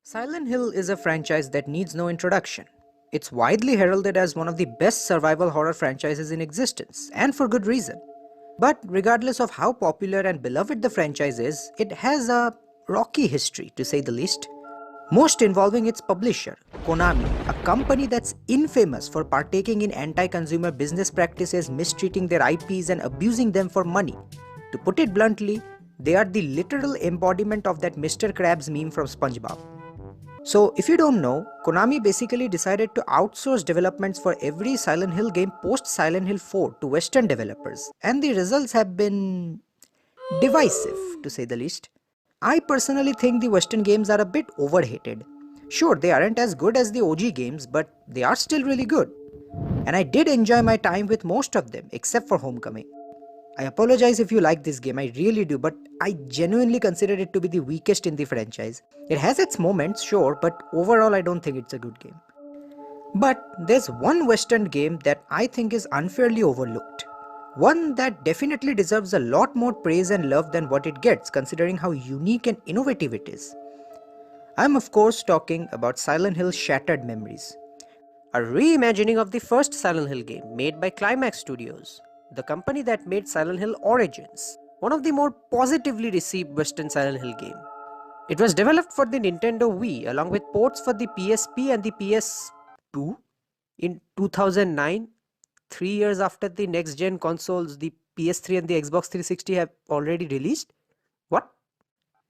Silent Hill is a franchise that needs no introduction. It's widely heralded as one of the best survival horror franchises in existence, and for good reason. But regardless of how popular and beloved the franchise is, it has a rocky history, to say the least. Most involving its publisher, Konami, a company that's infamous for partaking in anti-consumer business practices, mistreating their IPs and abusing them for money. To put it bluntly, they are the literal embodiment of that Mr. Krabs meme from SpongeBob. So if you don't know, Konami basically decided to outsource developments for every Silent Hill game post Silent Hill 4 to Western developers, and the results have been divisive, to say the least. I personally think the Western games are a bit overhated. Sure, they aren't as good as the OG games, but they are still really good. And I did enjoy my time with most of them, except for Homecoming. I apologize if you like this game, I really do, but I genuinely consider it to be the weakest in the franchise. It has its moments, sure, but overall I don't think it's a good game. But there's one Western game that I think is unfairly overlooked. One that definitely deserves a lot more praise and love than what it gets, considering how unique and innovative it is. I'm of course talking about Silent Hill Shattered Memories, a reimagining of the first Silent Hill game made by Climax Studios, the company that made Silent Hill Origins, one of the more positively received Western Silent Hill game. It was developed for the Nintendo Wii along with ports for the PSP and the PS2 in 2009, 3 years after the next gen consoles, the PS3 and the Xbox 360 have already released. What?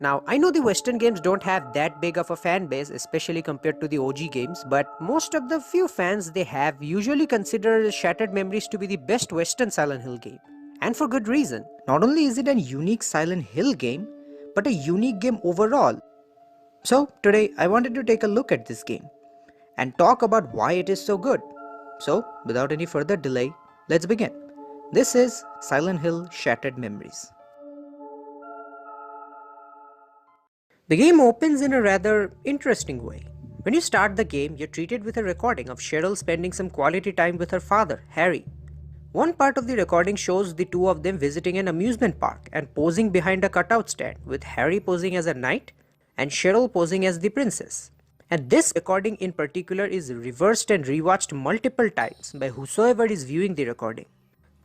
Now, I know the Western games don't have that big of a fan base, especially compared to the OG games, but most of the few fans they have usually consider Shattered Memories to be the best Western Silent Hill game. And for good reason. Not only is it a unique Silent Hill game, but a unique game overall. So, today I wanted to take a look at this game and talk about why it is so good. So, without any further delay, let's begin. This is Silent Hill Shattered Memories. The game opens in a rather interesting way. When you start the game, you're treated with a recording of Cheryl spending some quality time with her father, Harry. One part of the recording shows the two of them visiting an amusement park and posing behind a cutout stand, with Harry posing as a knight and Cheryl posing as the princess. And this recording in particular is reversed and rewatched multiple times by whosoever is viewing the recording.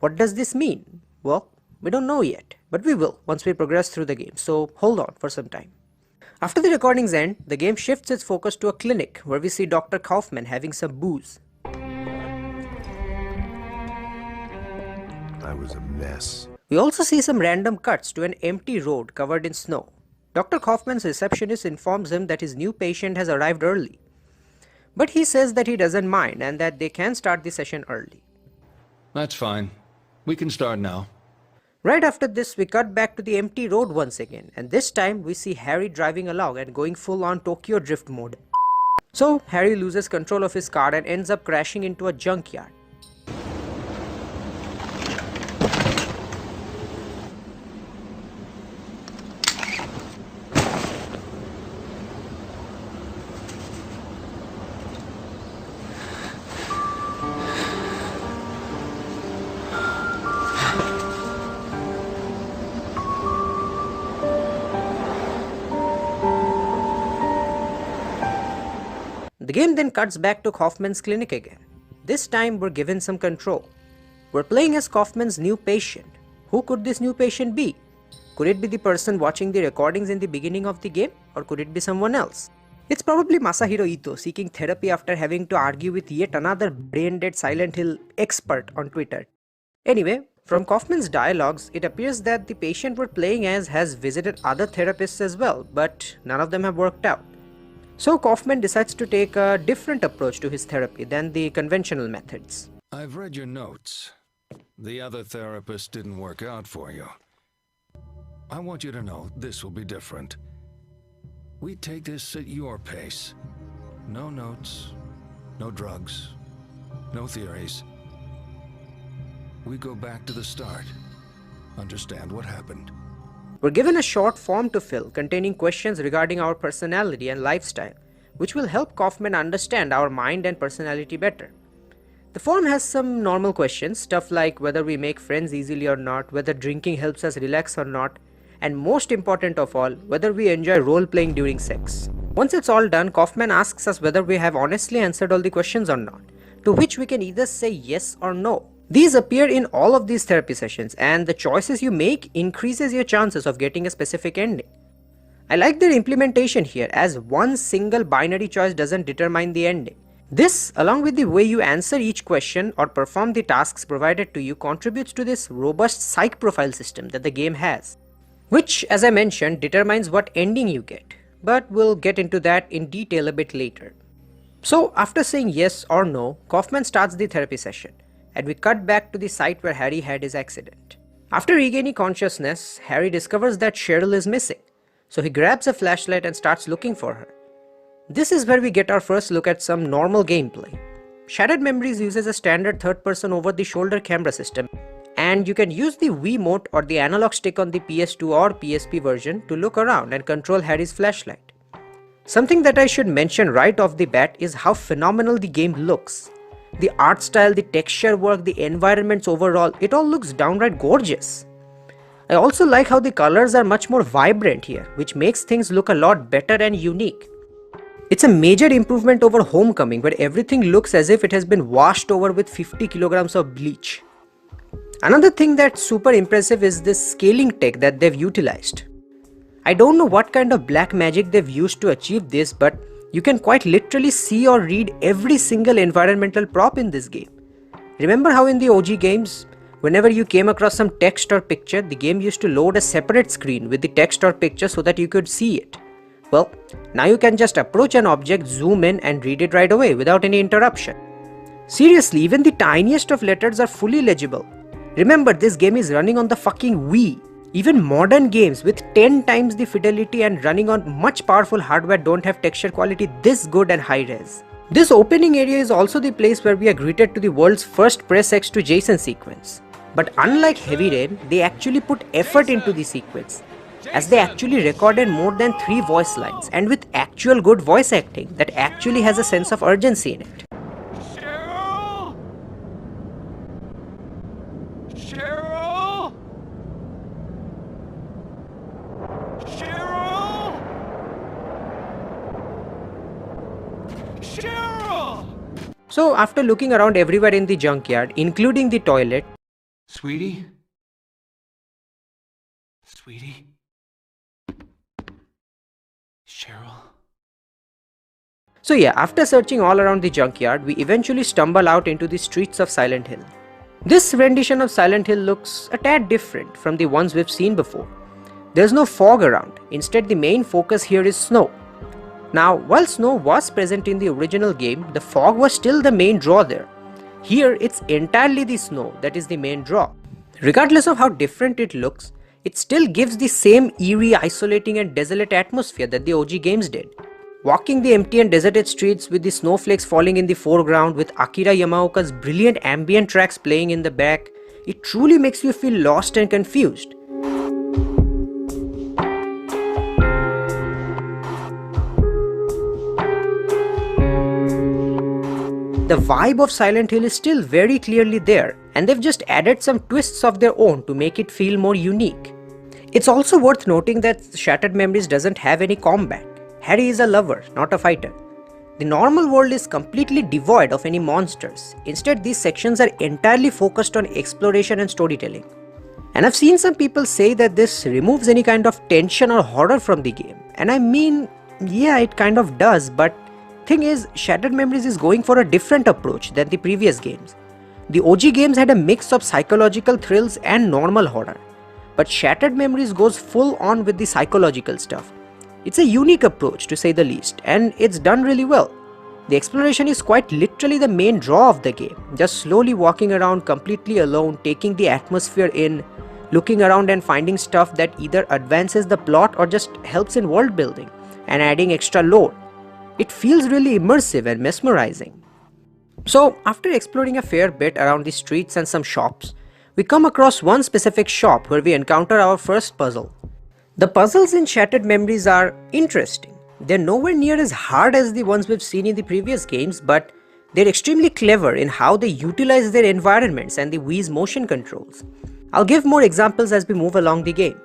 What does this mean? Well, we don't know yet, but we will once we progress through the game, so hold on for some time. After the recordings end, the game shifts its focus to a clinic where we see Dr. Kaufman having some booze. I was a mess. We also see some random cuts to an empty road covered in snow. Dr. Kaufman's receptionist informs him that his new patient has arrived early. But he says that he doesn't mind and that they can start the session early. That's fine. We can start now. Right after this, we cut back to the empty road once again, and this time we see Harry driving along and going full on Tokyo Drift mode. So Harry loses control of his car and ends up crashing into a junkyard. The game then cuts back to Kaufman's clinic again. This time we're given some control. We're playing as Kaufman's new patient. Who could this new patient be? Could it be the person watching the recordings in the beginning of the game, or could it be someone else? It's probably Masahiro Ito seeking therapy after having to argue with yet another brain-dead Silent Hill expert on Twitter. Anyway, from Kaufman's dialogues, it appears that the patient we're playing as has visited other therapists as well, but none of them have worked out. So Kaufman decides to take a different approach to his therapy than the conventional methods. I've read your notes. The other therapist didn't work out for you. I want you to know this will be different. We take this at your pace. No notes, no drugs, no theories. We go back to the start. Understand what happened. We're given a short form to fill containing questions regarding our personality and lifestyle, which will help Kaufman understand our mind and personality better. The form has some normal questions, stuff like whether we make friends easily or not, whether drinking helps us relax or not, and most important of all, whether we enjoy role-playing during sex. Once it's all done, Kaufman asks us whether we have honestly answered all the questions or not, to which we can either say yes or no. These appear in all of these therapy sessions, and the choices you make increases your chances of getting a specific ending. I like their implementation here, as one single binary choice doesn't determine the ending. This, along with the way you answer each question or perform the tasks provided to you, contributes to this robust psych profile system that the game has, which, as I mentioned, determines what ending you get, but we'll get into that in detail a bit later. So after saying yes or no, Kaufman starts the therapy session, and we cut back to the site where Harry had his accident. After regaining consciousness, Harry discovers that Cheryl is missing, so he grabs a flashlight and starts looking for her. This is where we get our first look at some normal gameplay. Shattered Memories uses a standard third-person over-the-shoulder camera system, and you can use the Wiimote or the analog stick on the PS2 or PSP version to look around and control Harry's flashlight. Something that I should mention right off the bat is how phenomenal the game looks. The art style, the texture work, the environments overall, it all looks downright gorgeous. I also like how the colors are much more vibrant here, which makes things look a lot better and unique. It's a major improvement over Homecoming, where everything looks as if it has been washed over with 50 kilograms of bleach. Another thing that's super impressive is this scaling tech that they've utilized. I don't know what kind of black magic they've used to achieve this, but you can quite literally see or read every single environmental prop in this game. Remember how in the OG games, whenever you came across some text or picture, the game used to load a separate screen with the text or picture so that you could see it? Well, now you can just approach an object, zoom in and read it right away without any interruption. Seriously, even the tiniest of letters are fully legible. Remember, this game is running on the fucking Wii. Even modern games with 10 times the fidelity and running on much powerful hardware don't have texture quality this good and high res. This opening area is also the place where we are greeted to the world's first press X to Jason sequence. But unlike Heavy Rain, they actually put effort into the sequence, as they actually recorded more than 3 voice lines, and with actual good voice acting that actually has a sense of urgency in it. Cheryl! Cheryl! Cheryl! Cheryl! So after looking around everywhere in the junkyard, including the toilet, Sweetie? Sweetie? Cheryl? So yeah, after searching all around the junkyard, we eventually stumble out into the streets of Silent Hill. This rendition of Silent Hill looks a tad different from the ones we've seen before. There's no fog around, instead the main focus here is snow. Now, while snow was present in the original game, the fog was still the main draw there. Here, it's entirely the snow that is the main draw. Regardless of how different it looks, it still gives the same eerie, isolating and desolate atmosphere that the OG games did. Walking the empty and deserted streets with the snowflakes falling in the foreground with Akira Yamaoka's brilliant ambient tracks playing in the back, it truly makes you feel lost and confused. The vibe of Silent Hill is still very clearly there, and they've just added some twists of their own to make it feel more unique. It's also worth noting that Shattered Memories doesn't have any combat. Harry is a lover, not a fighter. The normal world is completely devoid of any monsters. Instead, these sections are entirely focused on exploration and storytelling. And I've seen some people say that this removes any kind of tension or horror from the game. And I mean, yeah, it kind of does, but thing is, Shattered Memories is going for a different approach than the previous games. The OG games had a mix of psychological thrills and normal horror, but Shattered Memories goes full on with the psychological stuff. It's a unique approach to say the least, and it's done really well. The exploration is quite literally the main draw of the game, just slowly walking around completely alone, taking the atmosphere in, looking around and finding stuff that either advances the plot or just helps in world building and adding extra lore. It feels really immersive and mesmerizing. So, after exploring a fair bit around the streets and some shops, we come across one specific shop where we encounter our first puzzle. The puzzles in Shattered Memories are interesting. They're nowhere near as hard as the ones we've seen in the previous games, but they're extremely clever in how they utilize their environments and the Wii's motion controls. I'll give more examples as we move along the game.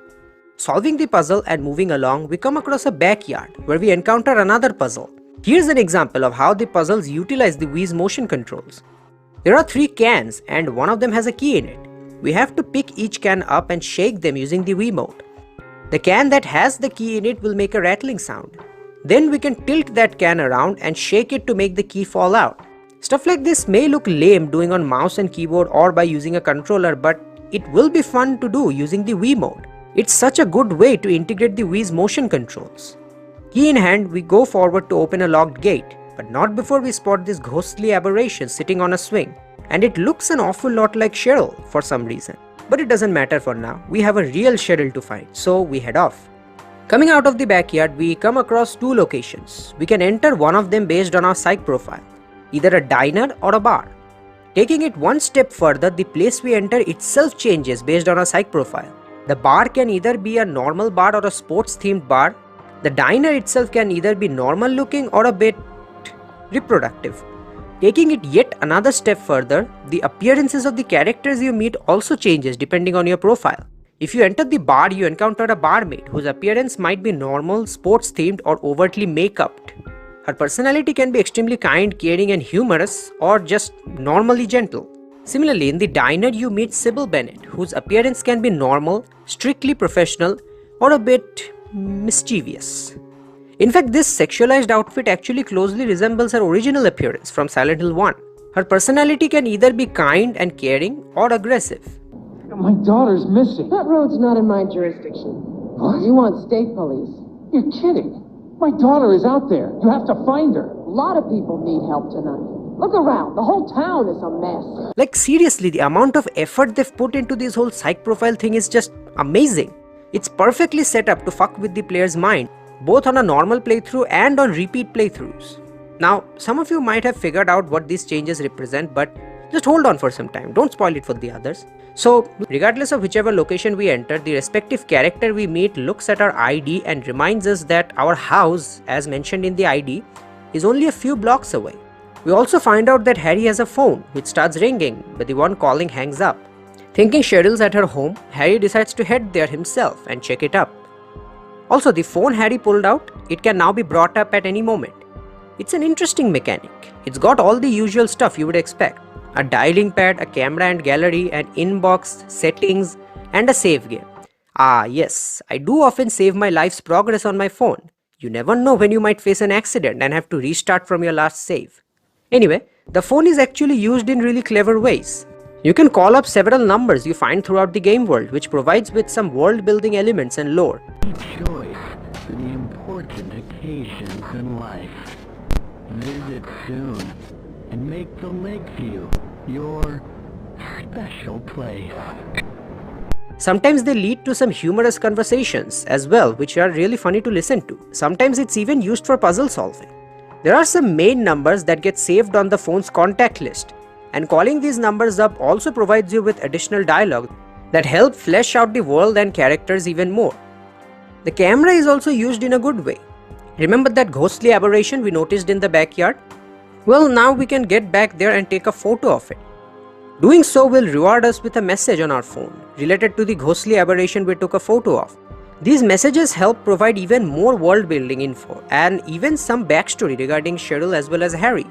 Solving the puzzle and moving along, we come across a backyard where we encounter another puzzle. Here's an example of how the puzzles utilize the Wii's motion controls. There are 3 cans and one of them has a key in it. We have to pick each can up and shake them using the Wiimote. The can that has the key in it will make a rattling sound. Then we can tilt that can around and shake it to make the key fall out. Stuff like this may look lame doing on mouse and keyboard or by using a controller, but it will be fun to do using the Wiimote. It's such a good way to integrate the Wii's motion controls. Key in hand, we go forward to open a locked gate, but not before we spot this ghostly aberration sitting on a swing. And it looks an awful lot like Cheryl for some reason. But it doesn't matter for now, we have a real Cheryl to find, so we head off. Coming out of the backyard, we come across 2 locations. We can enter one of them based on our psych profile, either a diner or a bar. Taking it one step further, the place we enter itself changes based on our psych profile. The bar can either be a normal bar or a sports themed bar. The diner itself can either be normal looking or a bit reproductive. Taking it yet another step further, the appearances of the characters you meet also changes depending on your profile. If you enter the bar, you encounter a barmaid whose appearance might be normal, sports themed or overtly make-upped. Her personality can be extremely kind, caring and humorous or just normally gentle. Similarly, in the diner you meet Sybil Bennett, whose appearance can be normal, strictly professional or a bit mischievous. In fact, this sexualized outfit actually closely resembles her original appearance from Silent Hill 1. Her personality can either be kind and caring or aggressive. My daughter's missing. That road's not in my jurisdiction. What? You want state police. You're kidding. My daughter is out there. You have to find her. A lot of people need help tonight. Look around. The whole town is a mess. Like seriously, the amount of effort they've put into this whole psych profile thing is just amazing. It's perfectly set up to fuck with the player's mind, both on a normal playthrough and on repeat playthroughs. Now, some of you might have figured out what these changes represent, but just hold on for some time, don't spoil it for the others. So, regardless of whichever location we enter, the respective character we meet looks at our ID and reminds us that our house, as mentioned in the ID, is only a few blocks away. We also find out that Harry has a phone, which starts ringing, but the one calling hangs up. Thinking Cheryl's at her home, Harry decides to head there himself and check it up. Also, the phone Harry pulled out, it can now be brought up at any moment. It's an interesting mechanic. It's got all the usual stuff you would expect. A dialing pad, a camera and gallery, an inbox, settings, and a save game. Ah yes, I do often save my life's progress on my phone. You never know when you might face an accident and have to restart from your last save. Anyway, the phone is actually used in really clever ways. You can call up several numbers you find throughout the game world, which provides with some world building elements and lore. Choice for the important occasions in life. Visit soon and make the Lakeview your special place. Sometimes they lead to some humorous conversations as well, which are really funny to listen to. Sometimes it's even used for puzzle solving. There are some main numbers that get saved on the phone's contact list, and calling these numbers up also provides you with additional dialogue that help flesh out the world and characters even more. The camera is also used in a good way. Remember that ghostly aberration we noticed in the backyard? Well, now we can get back there and take a photo of it. Doing so will reward us with a message on our phone related to the ghostly aberration we took a photo of. These messages help provide even more world building info and even some backstory regarding Cheryl as well as Harry.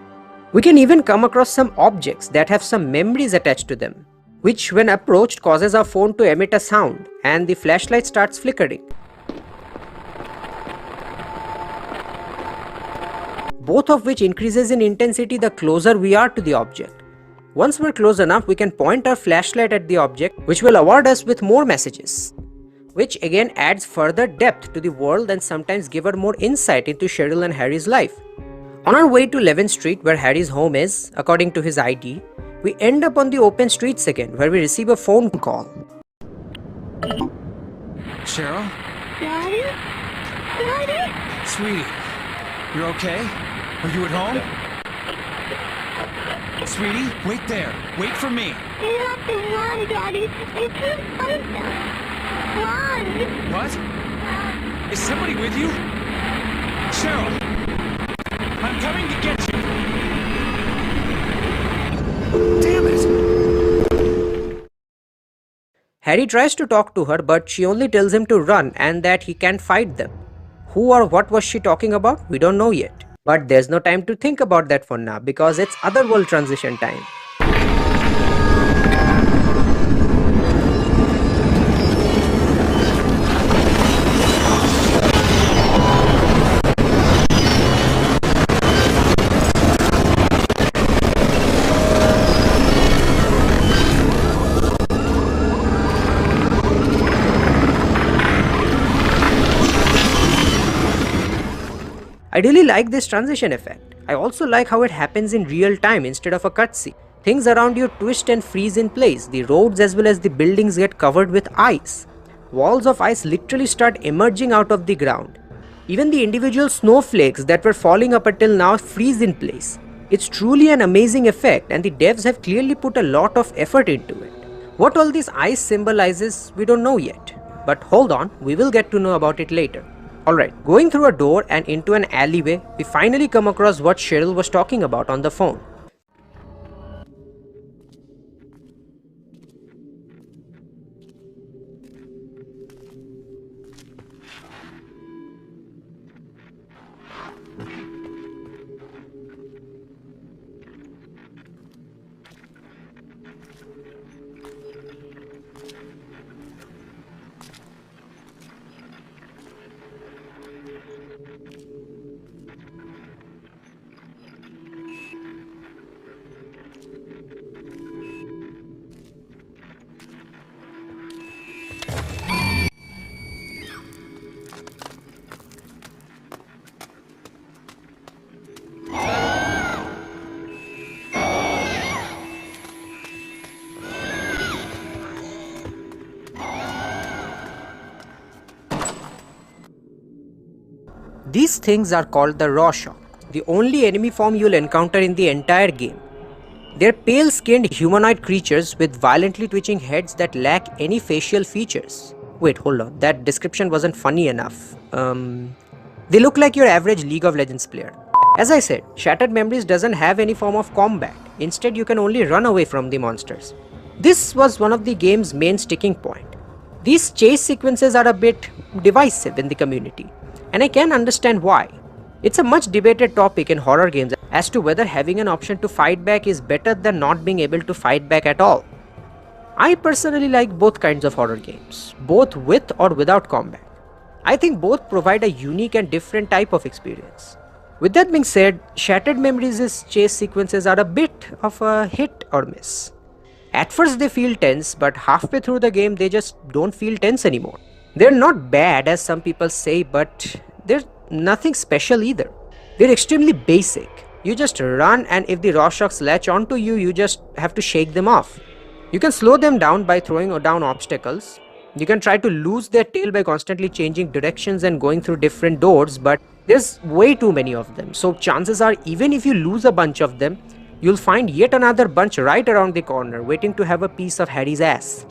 We can even come across some objects that have some memories attached to them, which when approached causes our phone to emit a sound and the flashlight starts flickering. Both of which increases in intensity the closer we are to the object. Once we're close enough, we can point our flashlight at the object, which will award us with more messages, which again adds further depth to the world and sometimes give her more insight into Cheryl and Harry's life. On our way to 11th Street, where Harry's home is, according to his ID, we end up on the open streets again, where we receive a phone call. Cheryl? Daddy? Daddy? Sweetie, you're okay? Are you at home? Sweetie, wait there. Wait for me. You have to run, Daddy. It's just something. Run! What? Is somebody with you? Cheryl! I'm coming to get you! Damn it! Harry tries to talk to her, but she only tells him to run and that he can't fight them. Who or what was she talking about? We don't know yet. But there's no time to think about that for now because it's Otherworld transition time. I really like this transition effect. I also like how it happens in real time instead of a cutscene. Things around you twist and freeze in place. The roads as well as the buildings get covered with ice. Walls of ice literally start emerging out of the ground. Even the individual snowflakes that were falling up until now freeze in place. It's truly an amazing effect and the devs have clearly put a lot of effort into it. What all this ice symbolizes, we don't know yet. But hold on, we will get to know about it later. Alright, going through a door and into an alleyway, we finally come across what Cheryl was talking about on the phone. These things are called the Rorschach, the only enemy form you'll encounter in the entire game. They're pale-skinned humanoid creatures with violently twitching heads that lack any facial features. Wait, hold on, that description wasn't funny enough. They look like your average League of Legends player. As I said, Shattered Memories doesn't have any form of combat. Instead, you can only run away from the monsters. This was one of the game's main sticking point. These chase sequences are a bit divisive in the community. And I can understand why. It's a much debated topic in horror games as to whether having an option to fight back is better than not being able to fight back at all. I personally like both kinds of horror games, both with or without combat. I think both provide a unique and different type of experience. With that being said, Shattered Memories' chase sequences are a bit of a hit or miss. At first they feel tense, but halfway through the game they just don't feel tense anymore. They're not bad as some people say, but they're nothing special either. They're extremely basic. You just run and if the Rorschachs latch onto you, you just have to shake them off. You can slow them down by throwing down obstacles. You can try to lose their tail by constantly changing directions and going through different doors, but there's way too many of them. So chances are even if you lose a bunch of them, you'll find yet another bunch right around the corner waiting to have a piece of Harry's ass.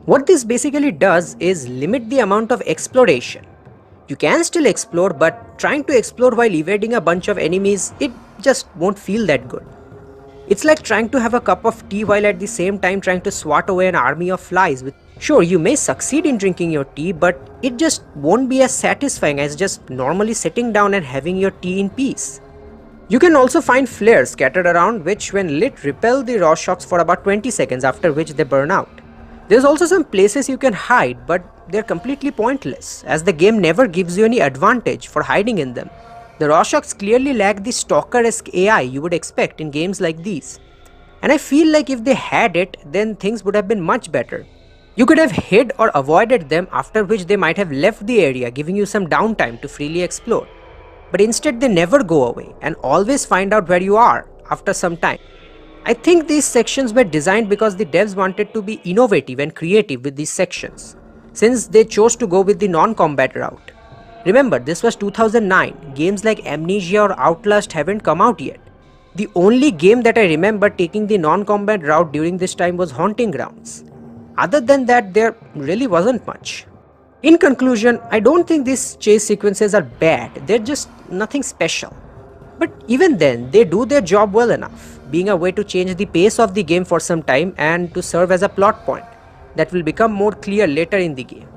What this basically does is limit the amount of exploration. You can still explore, but trying to explore while evading a bunch of enemies, it just won't feel that good. It's like trying to have a cup of tea while at the same time trying to swat away an army of flies. Sure, you may succeed in drinking your tea, but it just won't be as satisfying as just normally sitting down and having your tea in peace. You can also find flares scattered around which when lit repel the Rorschachs for about 20 seconds, after which they burn out. There's also some places you can hide, but they're completely pointless as the game never gives you any advantage for hiding in them. The Rorschachs clearly lack the stalker-esque AI you would expect in games like these. And I feel like if they had it, then things would have been much better. You could have hid or avoided them, after which they might have left the area, giving you some downtime to freely explore. But instead they never go away and always find out where you are after some time. I think these sections were designed because the devs wanted to be innovative and creative with these sections, since they chose to go with the non-combat route. Remember, this was 2009, games like Amnesia or Outlast haven't come out yet. The only game that I remember taking the non-combat route during this time was Haunting Grounds. Other than that, there really wasn't much. In conclusion, I don't think these chase sequences are bad, they're just nothing special. But even then, they do their job well enough, being a way to change the pace of the game for some time and to serve as a plot point. that will become more clear later in the game.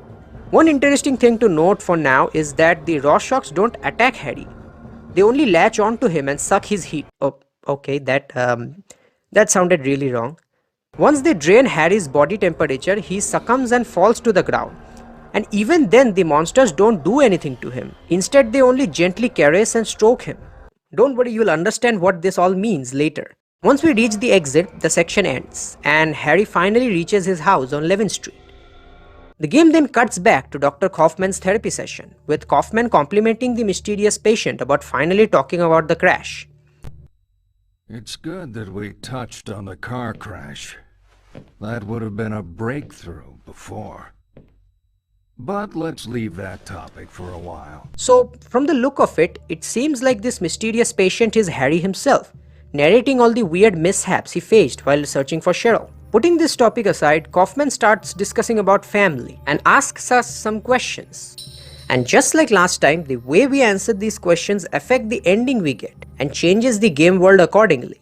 One interesting thing to note for now is that the Rorschachs don't attack Harry. They only latch onto him and suck his heat. Oh, okay, that sounded really wrong. Once they drain Harry's body temperature, he succumbs and falls to the ground. And even then, the monsters don't do anything to him. Instead, they only gently caress and stroke him. Don't worry, you'll understand what this all means later. Once we reach the exit, the section ends, and Harry finally reaches his house on 11th Street. The game then cuts back to Dr. Kaufman's therapy session, with Kaufman complimenting the mysterious patient about finally talking about the crash. It's good that we touched on the car crash. That would have been a breakthrough before. But let's leave that topic for a while. So, from the look of it, it seems like this mysterious patient is Harry himself, narrating all the weird mishaps he faced while searching for Cheryl. Putting this topic aside, Kaufman starts discussing about family and asks us some questions. And just like last time, the way we answer these questions affect the ending we get and changes the game world accordingly.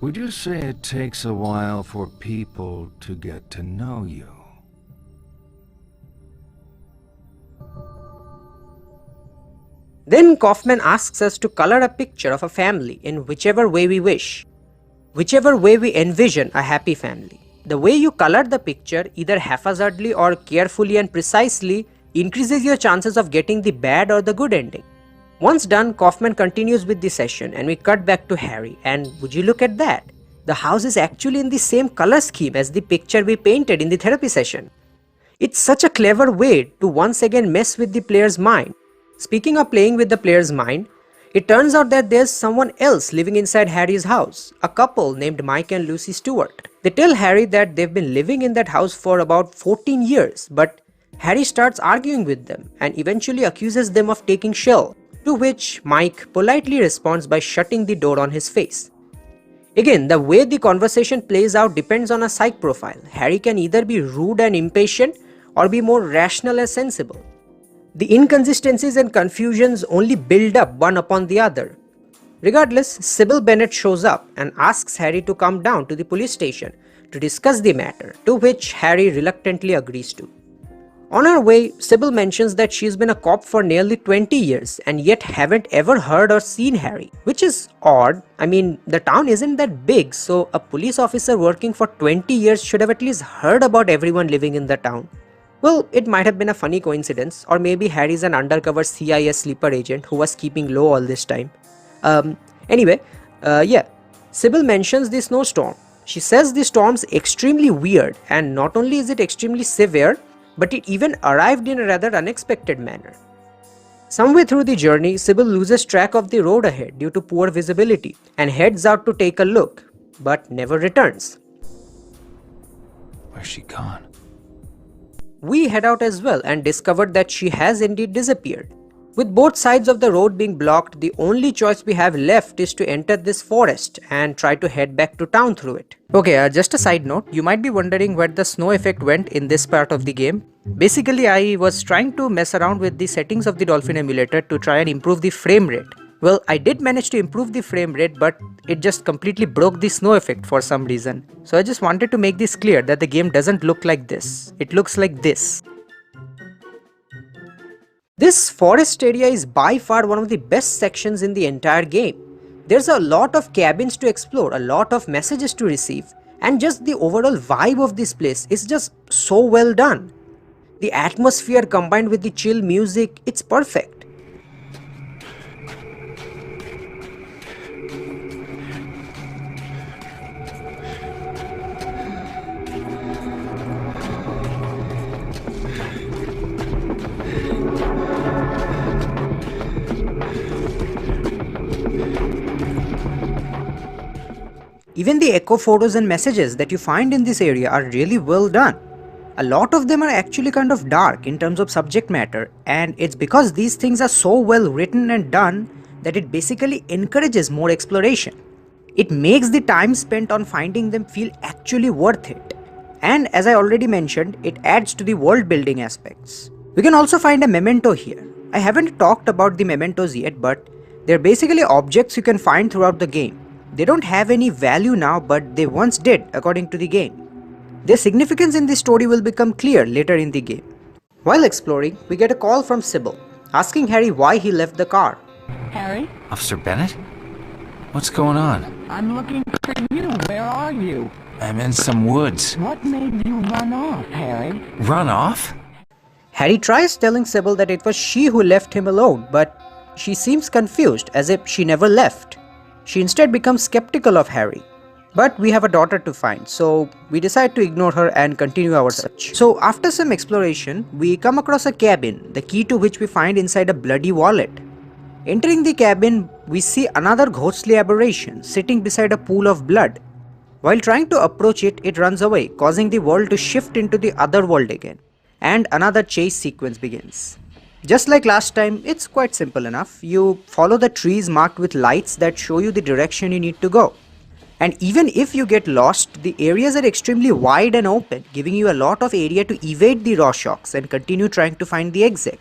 Would you say it takes a while for people to get to know you? Then Kaufman asks us to color a picture of a family in whichever way we wish. Whichever way we envision a happy family. The way you color the picture, either haphazardly or carefully and precisely, increases your chances of getting the bad or the good ending. Once done, Kaufman continues with the session and we cut back to Harry, and would you look at that? The house is actually in the same color scheme as the picture we painted in the therapy session. It's such a clever way to once again mess with the player's mind. Speaking of playing with the player's mind, it turns out that there's someone else living inside Harry's house, a couple named Mike and Lucy Stewart. They tell Harry that they've been living in that house for about 14 years, but Harry starts arguing with them and eventually accuses them of taking Shell, to which Mike politely responds by shutting the door on his face. Again, the way the conversation plays out depends on a psych profile. Harry can either be rude and impatient or be more rational and sensible. The inconsistencies and confusions only build up one upon the other. Regardless, Sybil Bennett shows up and asks Harry to come down to the police station to discuss the matter, to which Harry reluctantly agrees to. On her way, Sybil mentions that she's been a cop for nearly 20 years and yet haven't ever heard or seen Harry, which is odd. I mean, the town isn't that big, so a police officer working for 20 years should have at least heard about everyone living in the town. Well, it might have been a funny coincidence, or maybe Harry's an undercover CIS sleeper agent who was keeping low all this time. Anyway, Sybil mentions the snowstorm. She says the storm's extremely weird, and not only is it extremely severe, but it even arrived in a rather unexpected manner. Somewhere through the journey, Sybil loses track of the road ahead due to poor visibility and heads out to take a look, but never returns. Where's she gone? We head out as well and discovered that she has indeed disappeared. With both sides of the road being blocked, the only choice we have left is to enter this forest and try to head back to town through it. Okay, just a side note, you might be wondering where the snow effect went in this part of the game. Basically, I was trying to mess around with the settings of the Dolphin emulator to try and improve the frame rate. Well, I did manage to improve the frame rate, but it just completely broke the snow effect for some reason. So I just wanted to make this clear that the game doesn't look like this. It looks like this. This forest area is by far one of the best sections in the entire game. There's a lot of cabins to explore, a lot of messages to receive, and just the overall vibe of this place is just so well done. The atmosphere combined with the chill music, it's perfect. Even the echo photos and messages that you find in this area are really well done. A lot of them are actually kind of dark in terms of subject matter, and it's because these things are so well written and done that it basically encourages more exploration. It makes the time spent on finding them feel actually worth it. And as I already mentioned, it adds to the world building aspects. We can also find a memento here. I haven't talked about the mementos yet, but they're basically objects you can find throughout the game. They don't have any value now, but they once did according to the game. Their significance in the story will become clear later in the game. While exploring, we get a call from Sybil, asking Harry why he left the car. Harry, Officer Bennett? What's going on? I'm looking for you. Where are you? I'm in some woods. What made you run off, Harry? Run off? Harry tries telling Sybil that it was she who left him alone, but she seems confused, as if she never left. She instead becomes skeptical of Harry. But we have a daughter to find, so we decide to ignore her and continue our search. So after some exploration, we come across a cabin, the key to which we find inside a bloody wallet. Entering the cabin, we see another ghostly aberration sitting beside a pool of blood. While trying to approach it, it runs away, causing the world to shift into the other world again. And another chase sequence begins. Just like last time, it's quite simple enough. You follow the trees marked with lights that show you the direction you need to go. And even if you get lost, the areas are extremely wide and open, giving you a lot of area to evade the raw shocks and continue trying to find the exit.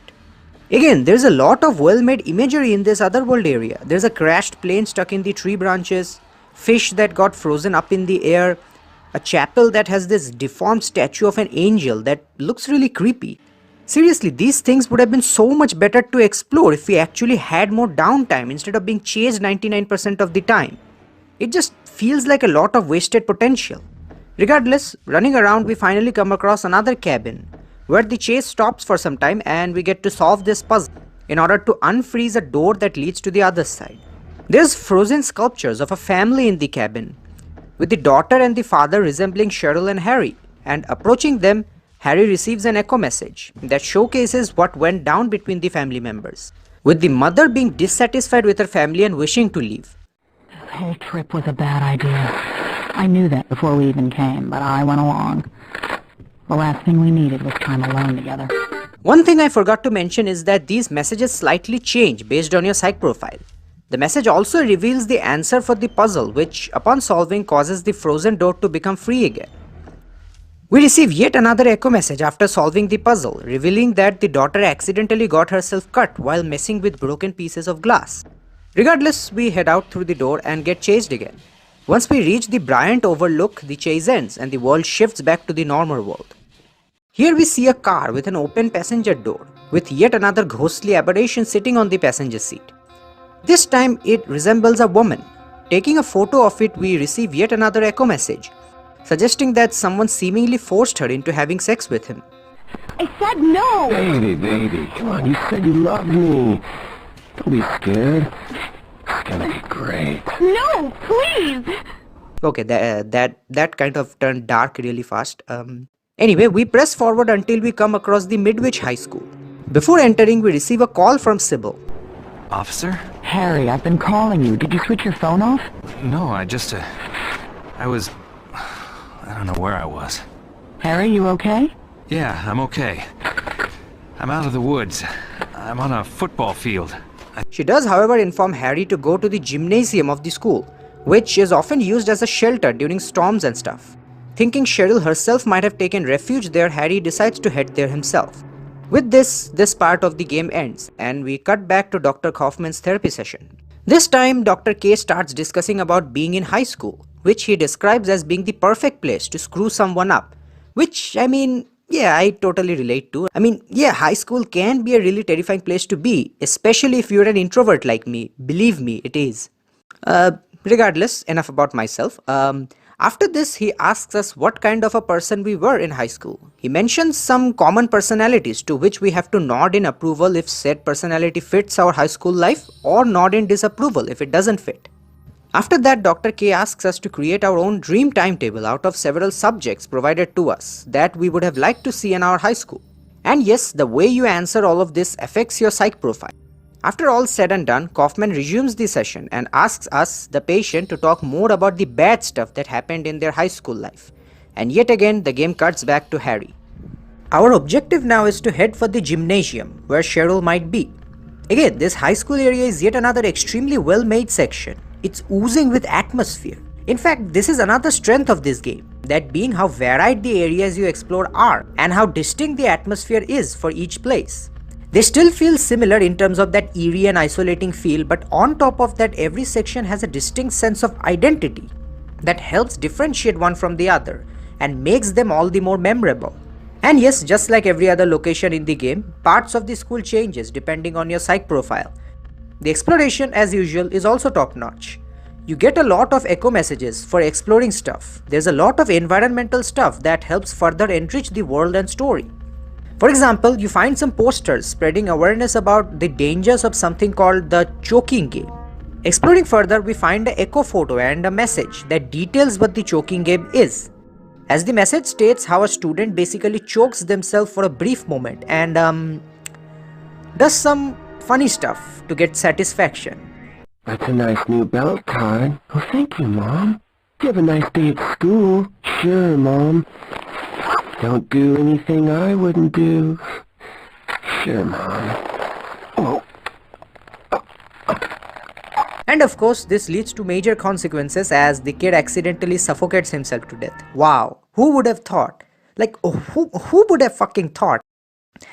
Again, there's a lot of well-made imagery in this otherworld area. There's a crashed plane stuck in the tree branches, fish that got frozen up in the air, a chapel that has this deformed statue of an angel that looks really creepy. Seriously, these things would have been so much better to explore if we actually had more downtime instead of being chased 99% of the time. It just feels like a lot of wasted potential. Regardless, running around, we finally come across another cabin, where the chase stops for some time and we get to solve this puzzle in order to unfreeze a door that leads to the other side. There's frozen sculptures of a family in the cabin, with the daughter and the father resembling Cheryl and Harry, and approaching them, Harry receives an echo message that showcases what went down between the family members, with the mother being dissatisfied with her family and wishing to leave. This whole trip was a bad idea. I knew that before we even came, but I went along. The last thing we needed was time alone together. One thing I forgot to mention is that these messages slightly change based on your psych profile. The message also reveals the answer for the puzzle, which upon solving causes the frozen door to become free again. We receive yet another echo message after solving the puzzle, revealing that the daughter accidentally got herself cut while messing with broken pieces of glass. Regardless, we head out through the door and get chased again. Once we reach the Bryant Overlook, the chase ends and the world shifts back to the normal world. Here we see a car with an open passenger door, with yet another ghostly aberration sitting on the passenger seat. This time it resembles a woman. Taking a photo of it, we receive yet another echo message, suggesting that someone seemingly forced her into having sex with him. I said no! Baby, come on, you said you loved me. Don't be scared. It's gonna be great. No, please! Okay, that kind of turned dark really fast. Anyway, we press forward until we come across the Midwich High School. Before entering, we receive a call from Sybil. Officer? Harry, I've been calling you. Did you switch your phone off? No, I don't know where I was. Harry, you okay? Yeah, I'm okay. I'm out of the woods. I'm on a football field. She does, however, inform Harry to go to the gymnasium of the school, which is often used as a shelter during storms and stuff. Thinking Cheryl herself might have taken refuge there, Harry decides to head there himself. With this part of the game ends, and we cut back to Dr. Kaufman's therapy session. This time, Dr. K starts discussing about being in high school, which he describes as being the perfect place to screw someone up, which, yeah, I totally relate to. High school can be a really terrifying place to be, especially if you're an introvert like me. Believe me, it is. Regardless, enough about myself. After this, he asks us what kind of a person we were in high school. He mentions some common personalities to which we have to nod in approval if said personality fits our high school life, or nod in disapproval if it doesn't fit. After that, Dr. K asks us to create our own dream timetable out of several subjects provided to us that we would have liked to see in our high school. And yes, the way you answer all of this affects your psych profile. After all said and done, Kaufman resumes the session and asks us, the patient, to talk more about the bad stuff that happened in their high school life. And yet again, the game cuts back to Harry. Our objective now is to head for the gymnasium, where Cheryl might be. Again, this high school area is yet another extremely well-made section. It's oozing with atmosphere. In fact, this is another strength of this game, that being how varied the areas you explore are, and how distinct the atmosphere is for each place. They still feel similar in terms of that eerie and isolating feel, but on top of that, every section has a distinct sense of identity that helps differentiate one from the other, and makes them all the more memorable. And yes, just like every other location in the game, parts of the school changes depending on your psych profile. The exploration, as usual, is also top-notch. You get a lot of echo messages for exploring stuff. There's a lot of environmental stuff that helps further enrich the world and story. For example, you find some posters spreading awareness about the dangers of something called the choking game. Exploring further, we find an echo photo and a message that details what the choking game is. As the message states how a student basically chokes themselves for a brief moment and does some funny stuff to get satisfaction. That's a nice new belt card. Oh, thank you, Mom. You have a nice day at school. Sure, Mom. Don't do anything I wouldn't do. Sure, Mom. Oh. And of course, this leads to major consequences as the kid accidentally suffocates himself to death. Wow, who would have thought? Like, who would have fucking thought?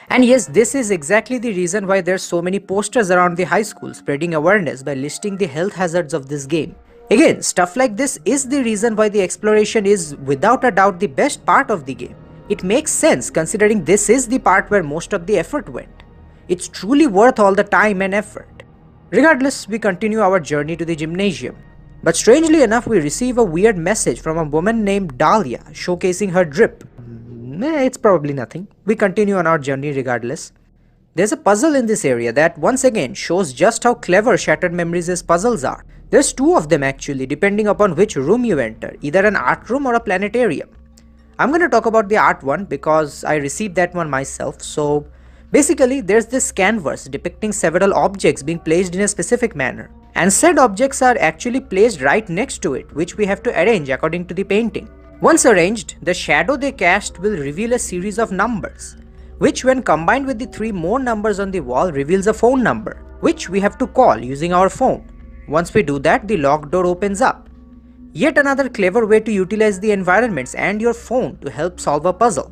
And yes, this is exactly the reason why there's so many posters around the high school spreading awareness by listing the health hazards of this game. Again, stuff like this is the reason why the exploration is without a doubt the best part of the game. It makes sense considering this is the part where most of the effort went. It's truly worth all the time and effort. Regardless, we continue our journey to the gymnasium. But strangely enough, we receive a weird message from a woman named Dahlia showcasing her drip. It's probably nothing. We continue on our journey regardless. There's a puzzle in this area that once again shows just how clever Shattered Memories' puzzles are. There's two of them actually, depending upon which room you enter, either an art room or a planetarium. I'm gonna talk about the art one because I received that one myself. So basically, there's this canvas depicting several objects being placed in a specific manner. And said objects are actually placed right next to it, which we have to arrange according to the painting. Once arranged, the shadow they cast will reveal a series of numbers, which when combined with the 3 more numbers on the wall reveals a phone number, which we have to call using our phone. Once we do that, the locked door opens up. Yet another clever way to utilize the environments and your phone to help solve a puzzle.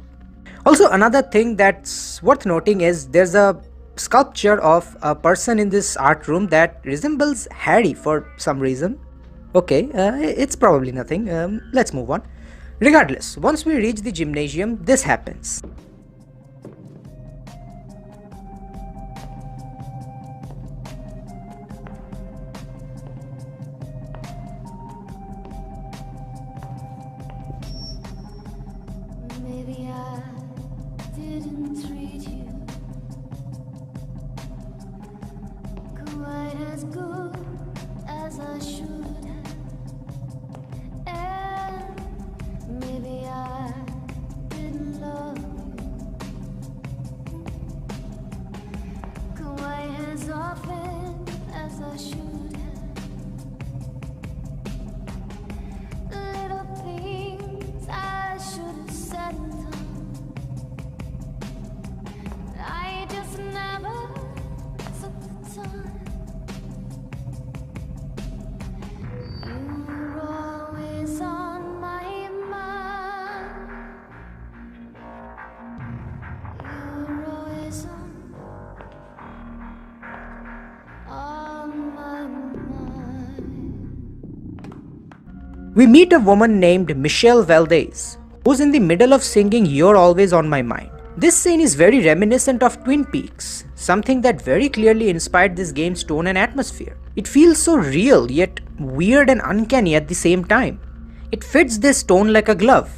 Also, another thing that's worth noting is there's a sculpture of a person in this art room that resembles Harry for some reason. Okay, it's probably nothing. Let's move on. Regardless, once we reach the gymnasium, this happens. Maybe I didn't treat you quite as good as I should have. And maybe I didn't love you quite as often as I should have. Little things I should have said and done, I just never took the time. You were always on my mind. You were always on my mind. We meet a woman named Michelle Valdez, who's in the middle of singing You're Always on My Mind. This scene is very reminiscent of Twin Peaks, something that very clearly inspired this game's tone and atmosphere. It feels so real, yet weird and uncanny at the same time. It fits this tone like a glove.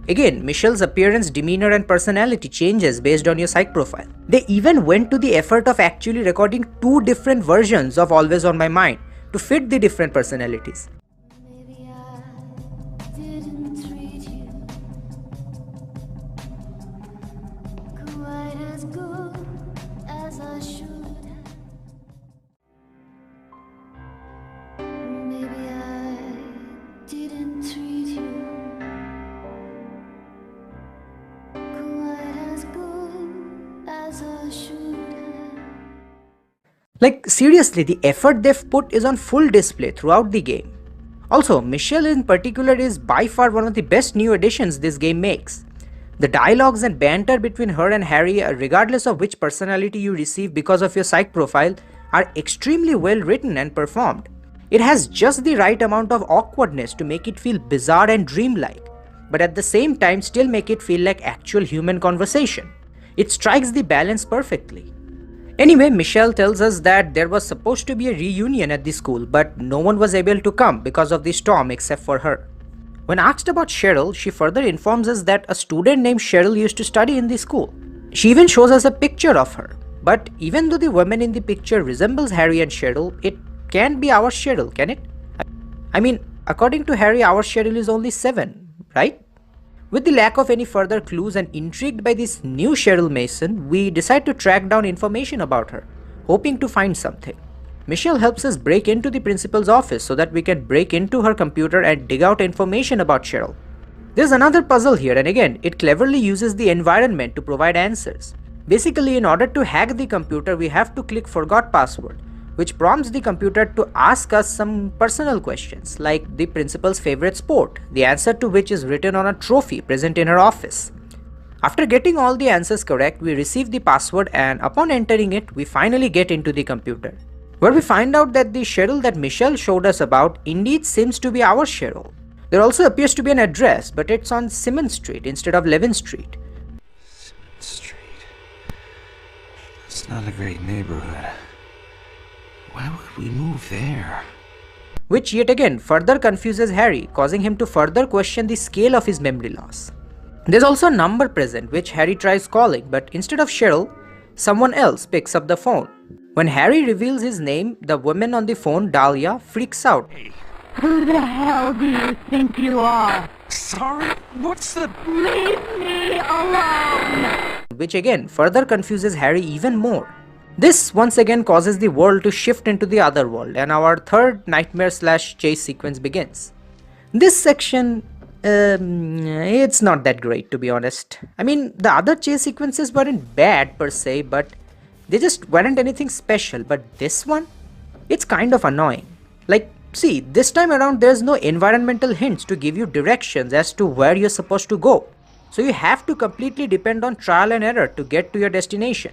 Again, Michelle's appearance, demeanor and personality changes based on your psych profile. They even went to the effort of actually recording 2 different versions of Always on My Mind to fit the different personalities. Maybe I didn't treat you quite as good as I should have. Maybe I didn't treat you quite as good as I should have. Like seriously, the effort they've put is on full display throughout the game. Also, Michelle in particular is by far one of the best new additions this game makes. The dialogues and banter between her and Harry, regardless of which personality you receive because of your psych profile, are extremely well written and performed. It has just the right amount of awkwardness to make it feel bizarre and dreamlike. but at the same time still make it feel like actual human conversation. It strikes the balance perfectly. Anyway, Michelle tells us that there was supposed to be a reunion at the school, but no one was able to come because of the storm except for her. When asked about Cheryl, she further informs us that a student named Cheryl used to study in the school. She even shows us a picture of her. But even though the woman in the picture resembles Harry and Cheryl, it can't be our Cheryl, can it? I mean, according to Harry, our Cheryl is only 7, right? With the lack of any further clues and intrigued by this new Cheryl Mason, we decide to track down information about her, hoping to find something. Michelle helps us break into the principal's office so that we can break into her computer and dig out information about Cheryl. There's another puzzle here, and again, it cleverly uses the environment to provide answers. Basically, in order to hack the computer, we have to click Forgot Password, which prompts the computer to ask us some personal questions, like the principal's favorite sport, the answer to which is written on a trophy present in her office. After getting all the answers correct, we receive the password, and upon entering it, we finally get into the computer, where we find out that the Cheryl that Michelle showed us about indeed seems to be our Cheryl. There also appears to be an address, but it's on Simmons Street instead of Levin Street. Simmons Street. It's not a great neighborhood. Why would we move there? Which yet again further confuses Harry, causing him to further question the scale of his memory loss. There's also a number present which Harry tries calling, but instead of Cheryl, someone else picks up the phone. When Harry reveals his name, the woman on the phone, Dahlia, freaks out. Who the hell do you think you are? Sorry? What's the... Leave me alone! Which again further confuses Harry even more. This once again causes the world to shift into the other world, and our third nightmare/chase sequence begins. This section, it's not that great, to be honest. I mean, the other chase sequences weren't bad per se, but they just weren't anything special. But this one, it's kind of annoying. Like, see, this time around there's no environmental hints to give you directions as to where you're supposed to go. So you have to completely depend on trial and error to get to your destination.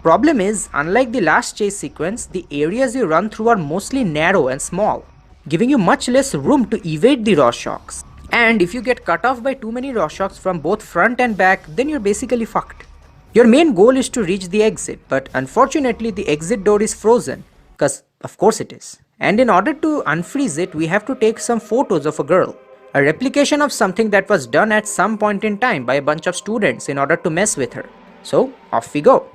Problem is, unlike the last chase sequence, the areas you run through are mostly narrow and small, giving you much less room to evade the Roshocks. And if you get cut off by too many Roshocks from both front and back, then you're basically fucked. Your main goal is to reach the exit, but unfortunately the exit door is frozen, cause of course it is. And in order to unfreeze it, we have to take some photos of a girl, a replication of something that was done at some point in time by a bunch of students in order to mess with her. So off we go.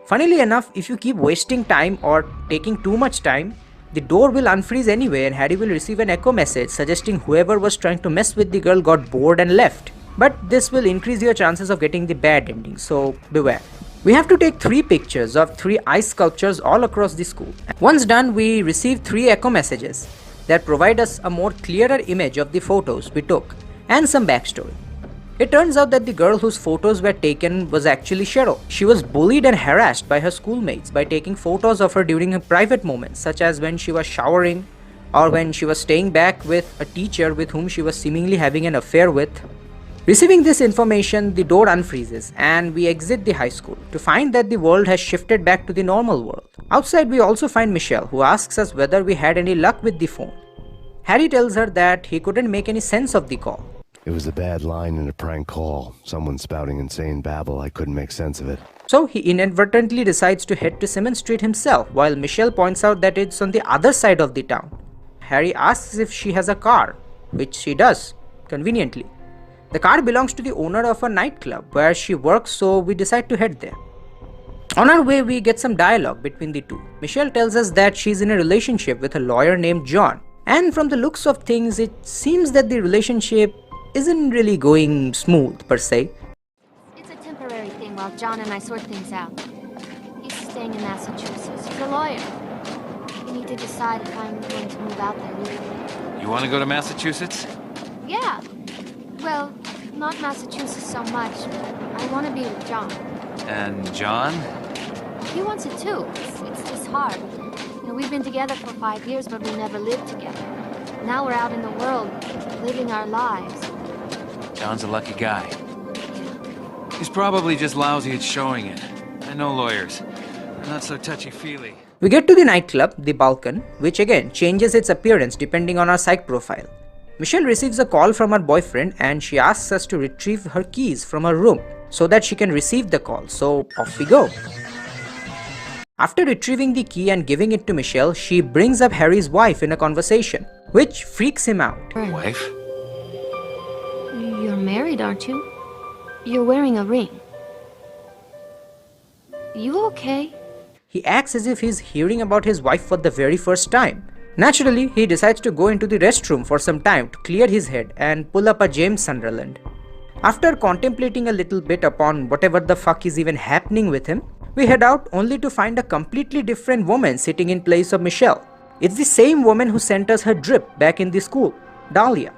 Funnily enough, if you keep wasting time or taking too much time, the door will unfreeze anyway and Harry will receive an echo message suggesting whoever was trying to mess with the girl got bored and left. But this will increase your chances of getting the bad ending, so beware. We have to take 3 pictures of 3 ice sculptures all across the school. Once done, we receive 3 echo messages that provide us a more clearer image of the photos we took and some backstory. It turns out that the girl whose photos were taken was actually Cheryl. She was bullied and harassed by her schoolmates by taking photos of her during her private moments, such as when she was showering or when she was staying back with a teacher with whom she was seemingly having an affair with. Receiving this information, the door unfreezes and we exit the high school to find that the world has shifted back to the normal world. Outside, we also find Michelle, who asks us whether we had any luck with the phone. Harry tells her that he couldn't make any sense of the call. It was a bad line in a prank call. Someone spouting insane babble. I couldn't make sense of it. So he inadvertently decides to head to Simmons Street himself, while Michelle points out that it's on the other side of the town. Harry asks if she has a car, which she does, conveniently. The car belongs to the owner of a nightclub where she works, so we decide to head there. On our way, we get some dialogue between the two. Michelle tells us that she's in a relationship with a lawyer named John, and from the looks of things, it seems that the relationship isn't really going smooth per se. It's a temporary thing while John and I sort things out. He's staying in Massachusetts. He's a lawyer. We need to decide if I'm going to move out there legally. You want to go to Massachusetts? Yeah. Well, not Massachusetts so much. I want to be with John. And John? He wants it too. It's just hard. You know, we've been together for 5 years, but we never lived together. Now we're out in the world, living our lives. John's a lucky guy. He's probably just lousy at showing it. I know lawyers. They're not so touchy-feely. We get to the nightclub, the Balkan, which again changes its appearance depending on our psych profile. Michelle receives a call from her boyfriend and she asks us to retrieve her keys from her room so that she can receive the call, so off we go. After retrieving the key and giving it to Michelle, she brings up Harry's wife in a conversation, which freaks him out. Wife? You're married, aren't you? You're wearing a ring. You okay? He acts as if he's hearing about his wife for the very first time. Naturally, he decides to go into the restroom for some time to clear his head and pull up a James Sunderland. After contemplating a little bit upon whatever the fuck is even happening with him, we head out only to find a completely different woman sitting in place of Michelle. It's the same woman who sent us her drip back in the school, Dahlia.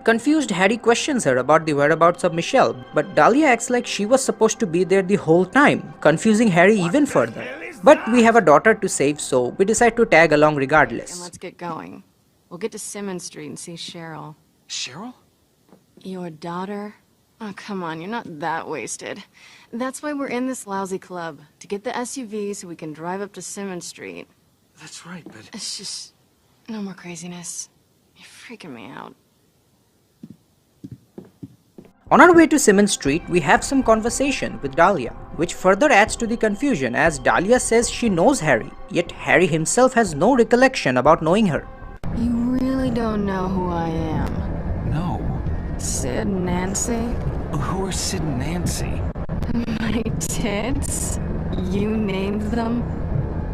Confused, Harry questions her about the whereabouts of Michelle, but Dahlia acts like she was supposed to be there the whole time, confusing Harry even further. But we have a daughter to save, so we decide to tag along regardless. And let's get going. We'll get to Simmons Street and see Cheryl. Cheryl? Your daughter? Oh, come on, you're not that wasted. That's why we're in this lousy club, to get the SUV so we can drive up to Simmons Street. That's right, but... It's just... no more craziness. You're freaking me out. On our way to Simmons Street, we have some conversation with Dahlia, which further adds to the confusion as Dahlia says she knows Harry, yet Harry himself has no recollection about knowing her. You really don't know who I am. No. Sid and Nancy? Who are Sid and Nancy? My tits? You named them?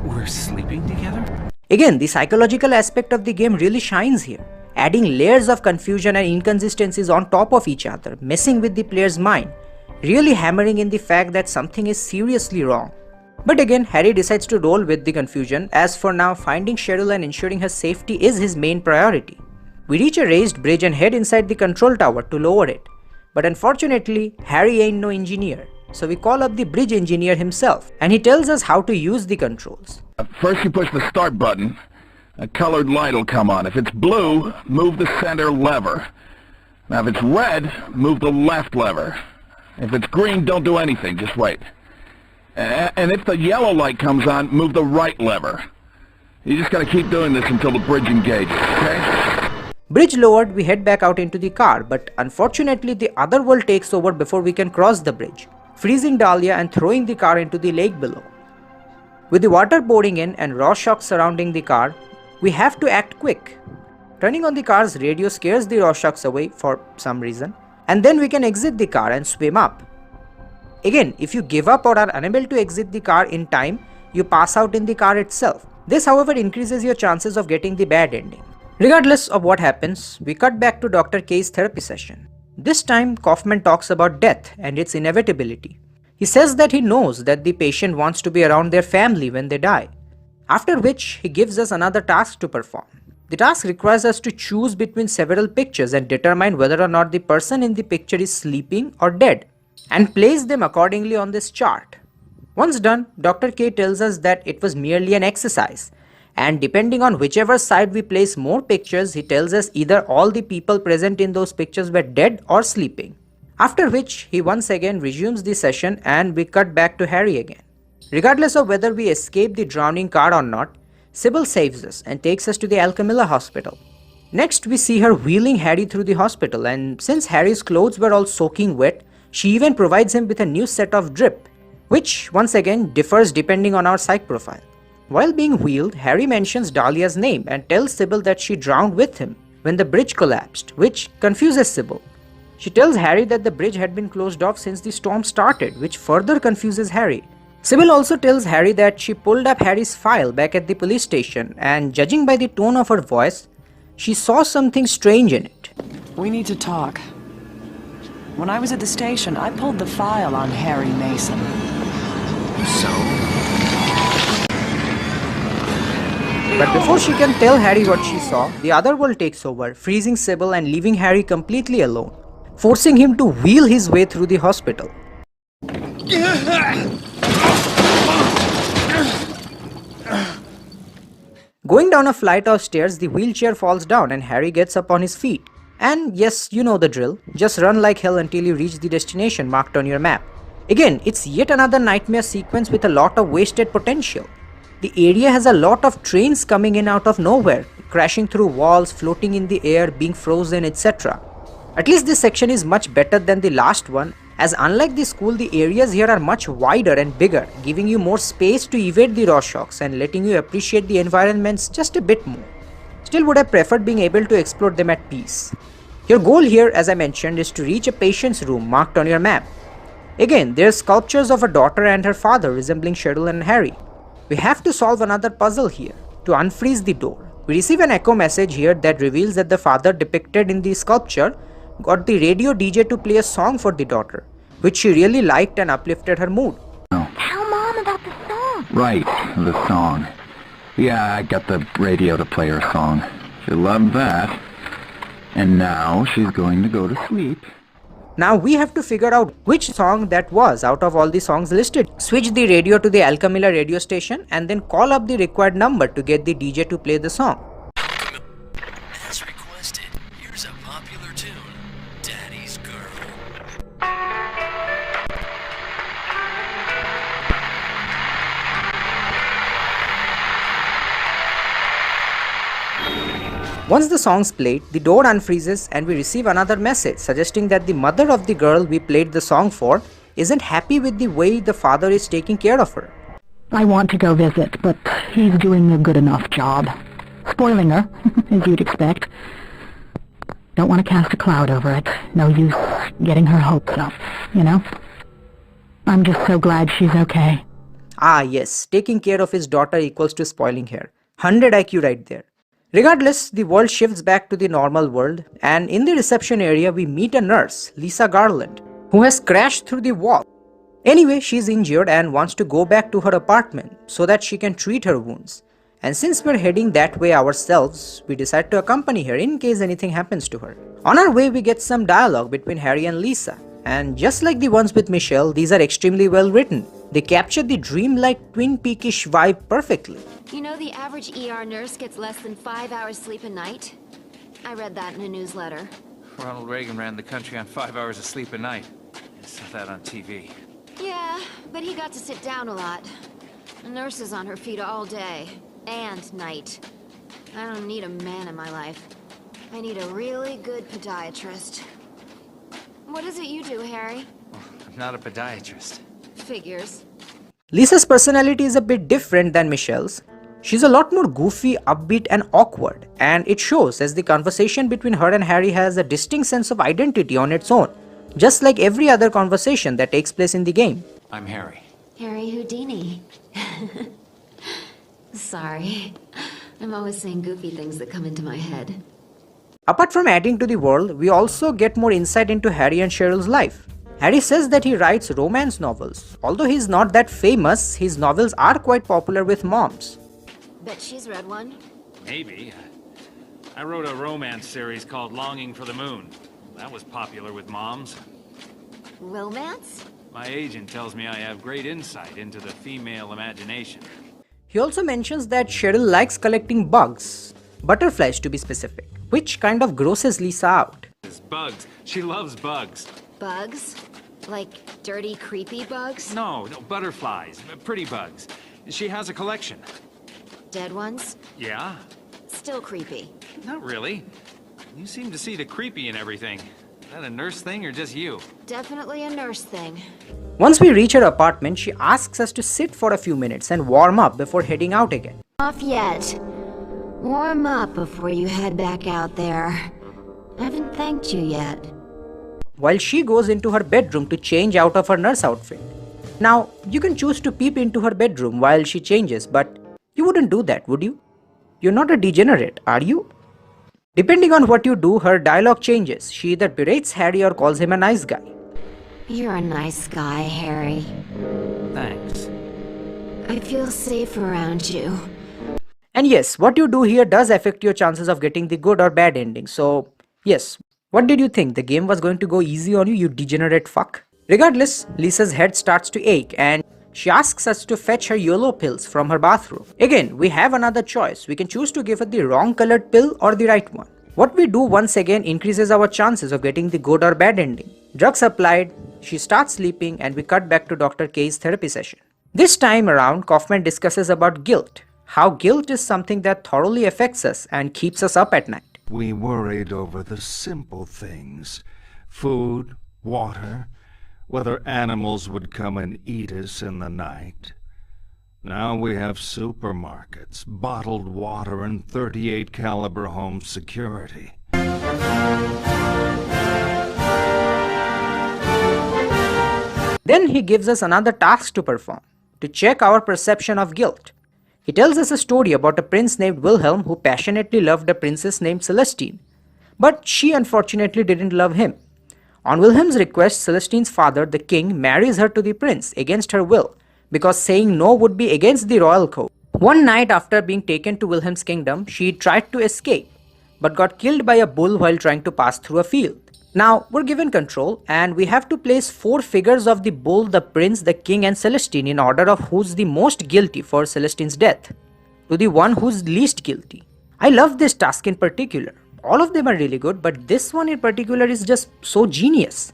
We're sleeping together? Again, the psychological aspect of the game really shines here, adding layers of confusion and inconsistencies on top of each other, messing with the player's mind, really hammering in the fact that something is seriously wrong. But again, Harry decides to roll with the confusion, as for now finding Cheryl and ensuring her safety is his main priority. We reach a raised bridge and head inside the control tower to lower it. But unfortunately, Harry ain't no engineer, so we call up the bridge engineer himself, and he tells us how to use the controls. First you push the start button. A colored light will come on. If it's blue, move the center lever. Now if it's red, move the left lever. If it's green, don't do anything, just wait. And if the yellow light comes on, move the right lever. You just gotta keep doing this until the bridge engages, okay? Bridge lowered, we head back out into the car, but unfortunately the other world takes over before we can cross the bridge, freezing Dahlia and throwing the car into the lake below. With the water pouring in and raw shock surrounding the car, we have to act quick. Turning on the car's radio scares the raw shocks away for some reason, and then we can exit the car and swim up. Again, if you give up or are unable to exit the car in time, you pass out in the car itself. This, however, increases your chances of getting the bad ending. Regardless of what happens, we cut back to Dr. K's therapy session. This time, Kaufman talks about death and its inevitability. He says that he knows that the patient wants to be around their family when they die. After which, he gives us another task to perform. The task requires us to choose between several pictures and determine whether or not the person in the picture is sleeping or dead, and place them accordingly on this chart. Once done, Dr. K tells us that it was merely an exercise, and depending on whichever side we place more pictures, he tells us either all the people present in those pictures were dead or sleeping. After which, he once again resumes the session and we cut back to Harry again. Regardless of whether we escape the drowning car or not, Sybil saves us and takes us to the Alchemilla hospital. Next, we see her wheeling Harry through the hospital, and since Harry's clothes were all soaking wet, she even provides him with a new set of drip, which once again differs depending on our psych profile. While being wheeled, Harry mentions Dahlia's name and tells Sybil that she drowned with him when the bridge collapsed, which confuses Sybil. She tells Harry that the bridge had been closed off since the storm started, which further confuses Harry. Sybil also tells Harry that she pulled up Harry's file back at the police station, and judging by the tone of her voice, she saw something strange in it. We need to talk. When I was at the station, I pulled the file on Harry Mason. So? But before she can tell Harry what she saw, the other world takes over, freezing Sybil and leaving Harry completely alone, forcing him to wheel his way through the hospital. Going down a flight of stairs, the wheelchair falls down and Harry gets up on his feet. And yes, you know the drill, just run like hell until you reach the destination marked on your map. Again, it's yet another nightmare sequence with a lot of wasted potential. The area has a lot of trains coming in out of nowhere, crashing through walls, floating in the air, being frozen, etc. At least this section is much better than the last one, as unlike the school, the areas here are much wider and bigger, giving you more space to evade the raw shocks and letting you appreciate the environments just a bit more. Still would have preferred being able to explore them at peace. Your goal here, as I mentioned, is to reach a patient's room marked on your map. Again, there are sculptures of a daughter and her father resembling Cheryl and Harry. We have to solve another puzzle here, to unfreeze the door. We receive an echo message here that reveals that the father depicted in the sculpture got the radio DJ to play a song for the daughter, which she really liked and uplifted her mood. Tell Mom about the song. Right, the song. Yeah, I got the radio to play her song. She loved that. And now she's going to go to sleep. Now we have to figure out which song that was out of all the songs listed. Switch the radio to the Alcamila radio station and then call up the required number to get the DJ to play the song. As requested, here's a popular tune, Daddy's Girl. Once the song's played, the door unfreezes and we receive another message suggesting that the mother of the girl we played the song for isn't happy with the way the father is taking care of her. I want to go visit, but he's doing a good enough job. Spoiling her, as you'd expect. Don't want to cast a cloud over it. No use getting her hopes up, you know? I'm just so glad she's okay. Ah yes, taking care of his daughter equals to spoiling her. 100 IQ right there. Regardless, the world shifts back to the normal world, and in the reception area we meet a nurse, Lisa Garland, who has crashed through the wall. Anyway, she's injured and wants to go back to her apartment so that she can treat her wounds. And since we're heading that way ourselves, we decide to accompany her in case anything happens to her. On our way, we get some dialogue between Harry and Lisa, and just like the ones with Michelle, these are extremely well written. They capture the dreamlike Twin Peakish vibe perfectly. You know the average ER nurse gets less than 5 hours sleep a night? I read that in a newsletter. Ronald Reagan ran the country on 5 hours of sleep a night. I saw that on TV. Yeah, but he got to sit down a lot. A nurse is on her feet all day and night. I don't need a man in my life. I need a really good podiatrist. What is it you do, Harry? I'm not a podiatrist. Figures. Lisa's personality is a bit different than Michelle's. She's a lot more goofy, upbeat and awkward, and it shows as the conversation between her and Harry has a distinct sense of identity on its own, just like every other conversation that takes place in the game. I'm Harry. Harry Houdini. Sorry. I'm always saying goofy things that come into my head. Apart from adding to the world, we also get more insight into Harry and Cheryl's life. Harry says that he writes romance novels. Although he's not that famous, his novels are quite popular with moms. Bet she's read one. Maybe. I wrote a romance series called Longing for the Moon. That was popular with moms. Romance? My agent tells me I have great insight into the female imagination. He also mentions that Cheryl likes collecting bugs, butterflies to be specific, which kind of grosses Lisa out. Bugs. She loves bugs. Bugs? Like dirty, creepy bugs? No, butterflies. Pretty bugs. She has a collection. Dead ones? Yeah? Still creepy. Not really. You seem to see the creepy in everything. Is that a nurse thing or just you? Definitely a nurse thing. Once we reach her apartment, she asks us to sit for a few minutes and warm up before heading out again. Off yet. Warm up before you head back out there. I haven't thanked you yet. While she goes into her bedroom to change out of her nurse outfit. Now, you can choose to peep into her bedroom while she changes, but you wouldn't do that, would you? You're not a degenerate, are you? Depending on what you do, her dialogue changes. She either berates Harry or calls him a nice guy. You're a nice guy, Harry. Thanks. I feel safe around you. And yes, what you do here does affect your chances of getting the good or bad ending. So, yes, what did you think? The game was going to go easy on you, you degenerate fuck? Regardless, Lisa's head starts to ache and she asks us to fetch her YOLO pills from her bathroom. Again, we have another choice. We can choose to give her the wrong colored pill or the right one. What we do once again increases our chances of getting the good or bad ending. Drugs applied, she starts sleeping and we cut back to Dr. K's therapy session. This time around, Kaufman discusses about guilt, how guilt is something that thoroughly affects us and keeps us up at night. We worried over the simple things. Food, water, whether animals would come and eat us in the night. Now we have supermarkets, bottled water, and .38 caliber home security. Then he gives us another task to perform, to check our perception of guilt. He tells us a story about a prince named Wilhelm who passionately loved a princess named Celestine, but she unfortunately didn't love him. On Wilhelm's request, Celestine's father, the king, marries her to the prince against her will, because saying no would be against the royal code. One night after being taken to Wilhelm's kingdom, she tried to escape, but got killed by a bull while trying to pass through a field. Now, we're given control, and we have to place 4 figures of the bull, the prince, the king, and Celestine in order of who's the most guilty for Celestine's death, to the one who's least guilty. I love this task in particular. All of them are really good, but this one in particular is just so genius.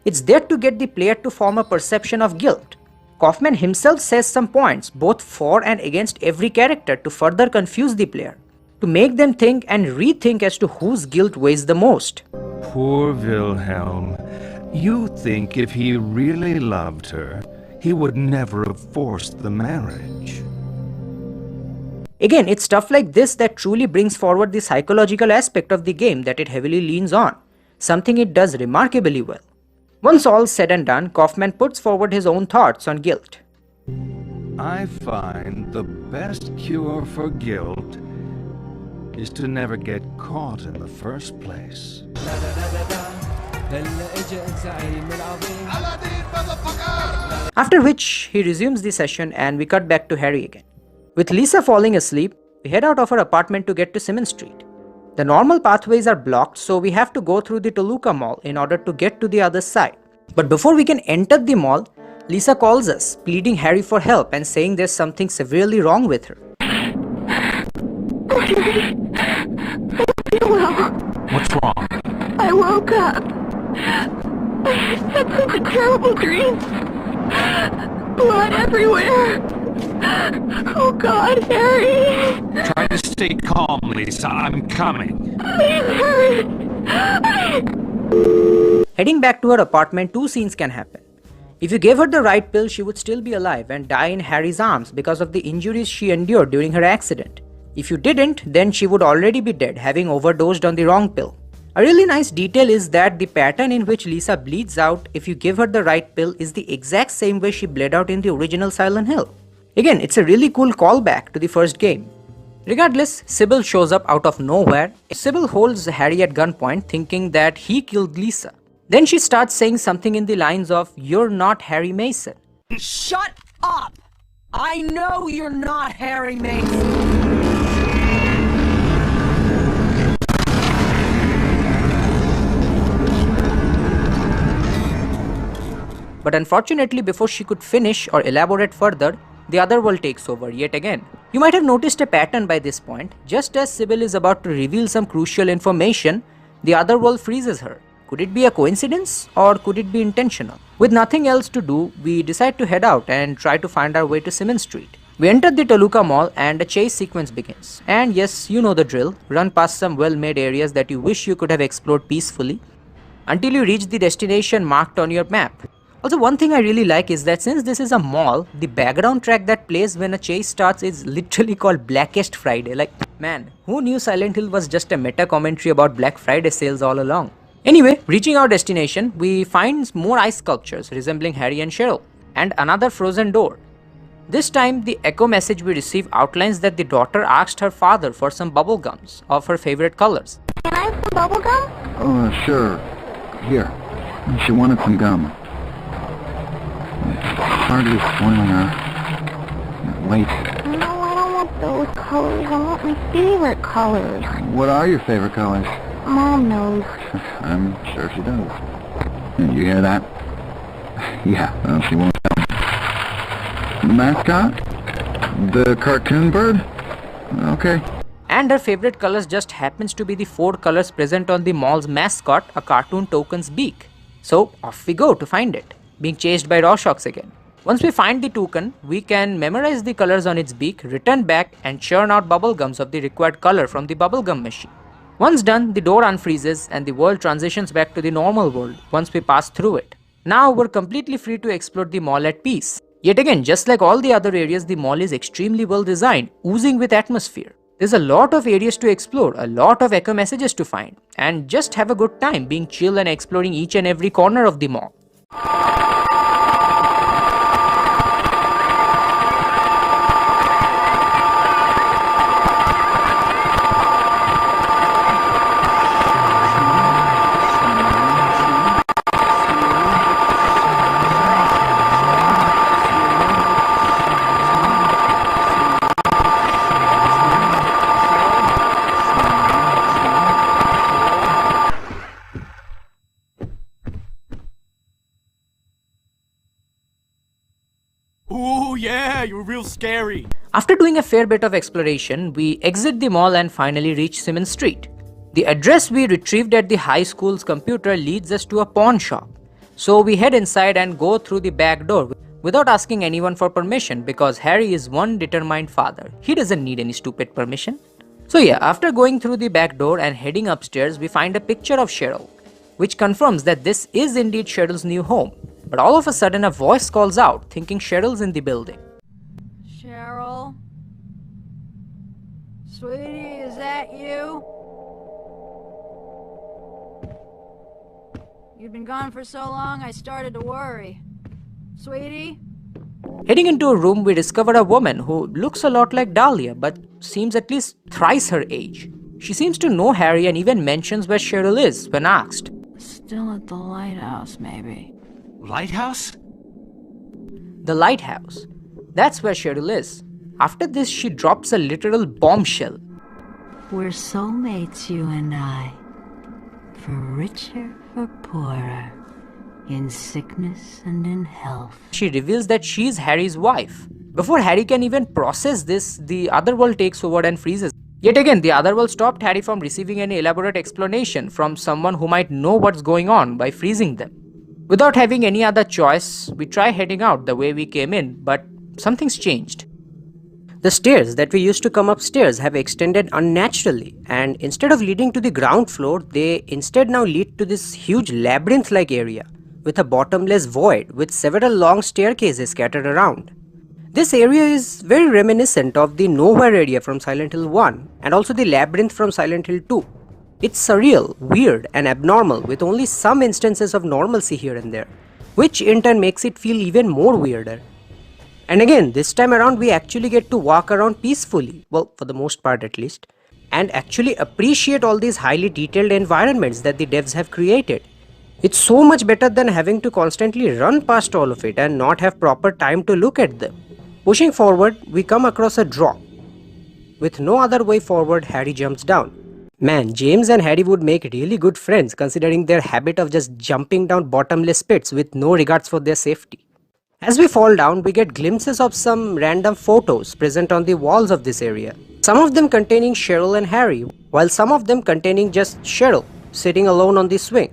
It's there to get the player to form a perception of guilt. Kaufman himself says some points, both for and against every character, to further confuse the player, to make them think and rethink as to whose guilt weighs the most. Poor Wilhelm. You think if he really loved her, he would never have forced the marriage. Again, it's stuff like this that truly brings forward the psychological aspect of the game that it heavily leans on, something it does remarkably well. Once all's said and done, Kaufman puts forward his own thoughts on guilt. I find the best cure for guilt is to never get caught in the first place. After which, he resumes the session and we cut back to Harry again. With Lisa falling asleep, we head out of her apartment to get to Simmons Street. The normal pathways are blocked, so we have to go through the Toluca Mall in order to get to the other side. But before we can enter the mall, Lisa calls us, pleading Harry for help and saying there's something severely wrong with her. Well, What's wrong? I woke up. I had such a terrible dream. Blood everywhere. Oh God, Harry. Try to stay calm, Lisa. I'm coming. Please hurry. Heading back to her apartment, 2 scenes can happen. If you gave her the right pill, she would still be alive and die in Harry's arms because of the injuries she endured during her accident. If you didn't, then she would already be dead, having overdosed on the wrong pill. A really nice detail is that the pattern in which Lisa bleeds out if you give her the right pill is the exact same way she bled out in the original Silent Hill. Again, it's a really cool callback to the first game. Regardless, Sybil shows up out of nowhere. Sybil holds Harry at gunpoint, thinking that he killed Lisa. Then she starts saying something in the lines of, "You're not Harry Mason." Shut up! I know you're not Harry Mason! But unfortunately, before she could finish or elaborate further, the other world takes over yet again. You might have noticed a pattern by this point. Just as Sybil is about to reveal some crucial information, the other world freezes her. Could it be a coincidence or could it be intentional? With nothing else to do, we decide to head out and try to find our way to Simmons Street. We enter the Toluca Mall and a chase sequence begins. And yes, you know the drill. Run past some well-made areas that you wish you could have explored peacefully until you reach the destination marked on your map. Also, one thing I really like is that since this is a mall, the background track that plays when a chase starts is literally called Blackest Friday. Like, man, who knew Silent Hill was just a meta commentary about Black Friday sales all along? Anyway, reaching our destination, we find more ice sculptures resembling Harry and Cheryl, and another frozen door. This time, the echo message we receive outlines that the daughter asked her father for some bubble gums of her favorite colors. Can I have some bubble gum? Oh, sure. Here. She wanted some gum. Hardly spoiling her. Wait. No, I don't want those colors. I want my favorite colors. What are your favorite colors? Mom knows. I'm sure she does. You hear that? Yeah, well, she won't tell me. The mascot? The cartoon bird? Okay. And her favorite colors just happens to be the 4 colors present on the mall's mascot, a cartoon token's beak. So off we go to find it, being chased by Rorschachs again. Once we find the toucan, we can memorize the colors on its beak, return back and churn out bubblegums of the required color from the bubblegum machine. Once done, the door unfreezes and the world transitions back to the normal world once we pass through it. Now we're completely free to explore the mall at peace. Yet again, just like all the other areas, the mall is extremely well designed, oozing with atmosphere. There's a lot of areas to explore, a lot of echo messages to find, and just have a good time being chill and exploring each and every corner of the mall. Ooh, yeah, you're real scary. After doing a fair bit of exploration, we exit the mall and finally reach Simmons Street. The address we retrieved at the high school's computer leads us to a pawn shop. So we head inside and go through the back door without asking anyone for permission because Harry is one determined father. He doesn't need any stupid permission. So yeah, after going through the back door and heading upstairs, we find a picture of Cheryl, which confirms that this is indeed Cheryl's new home. But all of a sudden a voice calls out, thinking Cheryl's in the building. Cheryl? Sweetie, is that you? You've been gone for so long, I started to worry. Sweetie? Heading into a room, we discover a woman who looks a lot like Dahlia, but seems at least thrice her age. She seems to know Harry and even mentions where Cheryl is when asked. Still at the lighthouse, maybe. Lighthouse? The lighthouse. That's where Cheryl is. After this, she drops a literal bombshell. We're soulmates, you and I. For richer, for poorer. In sickness and in health. She reveals that she's Harry's wife. Before Harry can even process this, the other world takes over and freezes. Yet again, the other world stopped Harry from receiving any elaborate explanation from someone who might know what's going on by freezing them. Without having any other choice, we try heading out the way we came in, but something's changed. The stairs that we used to come upstairs have extended unnaturally, and instead of leading to the ground floor, they instead now lead to this huge labyrinth-like area with a bottomless void with several long staircases scattered around. This area is very reminiscent of the Nowhere area from Silent Hill 1 and also the labyrinth from Silent Hill 2. It's surreal, weird and abnormal with only some instances of normalcy here and there, which in turn makes it feel even more weirder. And again, this time around we actually get to walk around peacefully, well, for the most part at least, and actually appreciate all these highly detailed environments that the devs have created. It's so much better than having to constantly run past all of it and not have proper time to look at them. Pushing forward, we come across a drop. With no other way forward, Harry jumps down. Man, James and Harry would make really good friends considering their habit of just jumping down bottomless pits with no regards for their safety. As we fall down, we get glimpses of some random photos present on the walls of this area. Some of them containing Cheryl and Harry, while some of them containing just Cheryl, sitting alone on the swing.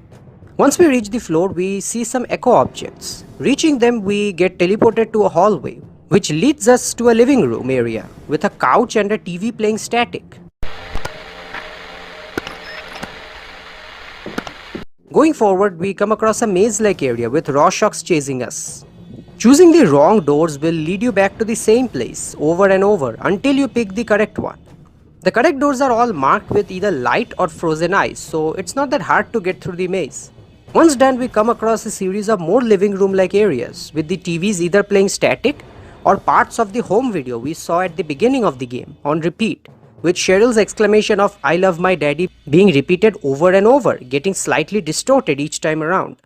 Once we reach the floor, we see some echo objects. Reaching them, we get teleported to a hallway, which leads us to a living room area with a couch and a TV playing static. Going forward, we come across a maze-like area with Rorschachs chasing us. Choosing the wrong doors will lead you back to the same place over and over until you pick the correct one. The correct doors are all marked with either light or frozen ice, so it's not that hard to get through the maze. Once done, we come across a series of more living room-like areas with the TVs either playing static or parts of the home video we saw at the beginning of the game on repeat, with Cheryl's exclamation of "I love my daddy" being repeated over and over, getting slightly distorted each time around.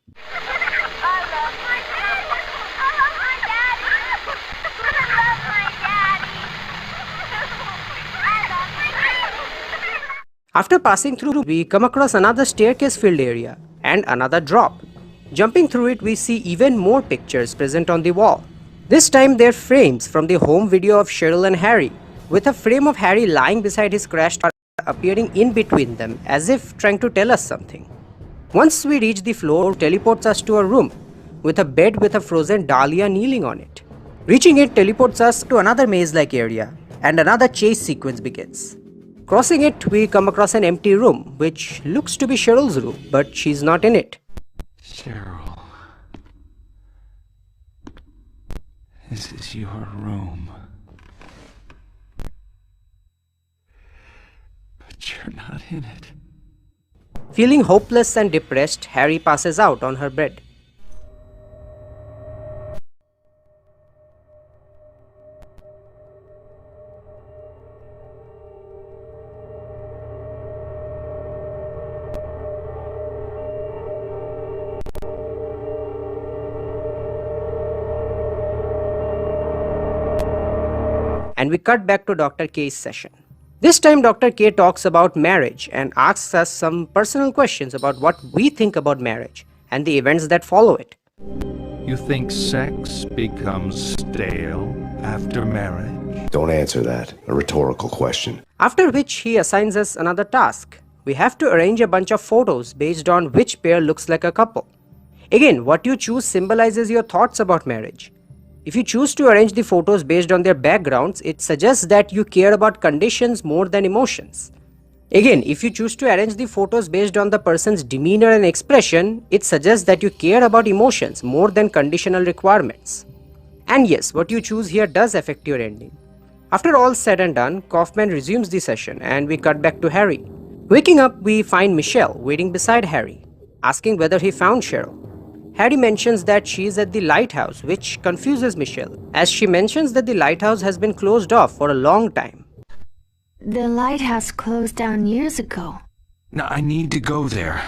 After passing through, we come across another staircase-filled area and another drop. Jumping through it, we see even more pictures present on the wall. This time they're frames from the home video of Cheryl and Harry, with a frame of Harry lying beside his crashed car appearing in between them as if trying to tell us something. Once we reach the floor, teleports us to a room with a bed with a frozen dahlia kneeling on it. Reaching it teleports us to another maze-like area, and another chase sequence begins. Crossing it, we come across an empty room, which looks to be Cheryl's room, but she's not in it. Cheryl. This is your room. But you're not in it. Feeling hopeless and depressed, Harry passes out on her bed. And we cut back to Dr. K's session. This time Dr. K talks about marriage and asks us some personal questions about what we think about marriage and the events that follow it. You think sex becomes stale after marriage? Don't answer that. A rhetorical question. After which he assigns us another task. We have to arrange a bunch of photos based on which pair looks like a couple. Again, what you choose symbolizes your thoughts about marriage. If you choose to arrange the photos based on their backgrounds, it suggests that you care about conditions more than emotions. Again, if you choose to arrange the photos based on the person's demeanor and expression, it suggests that you care about emotions more than conditional requirements. And yes, what you choose here does affect your ending. After all said and done, Kaufman resumes the session and we cut back to Harry. Waking up, we find Michelle waiting beside Harry, asking whether he found Cheryl. Harry mentions that she is at the lighthouse, which confuses Michelle, as she mentions that the lighthouse has been closed off for a long time. The lighthouse closed down years ago. No, I need to go there.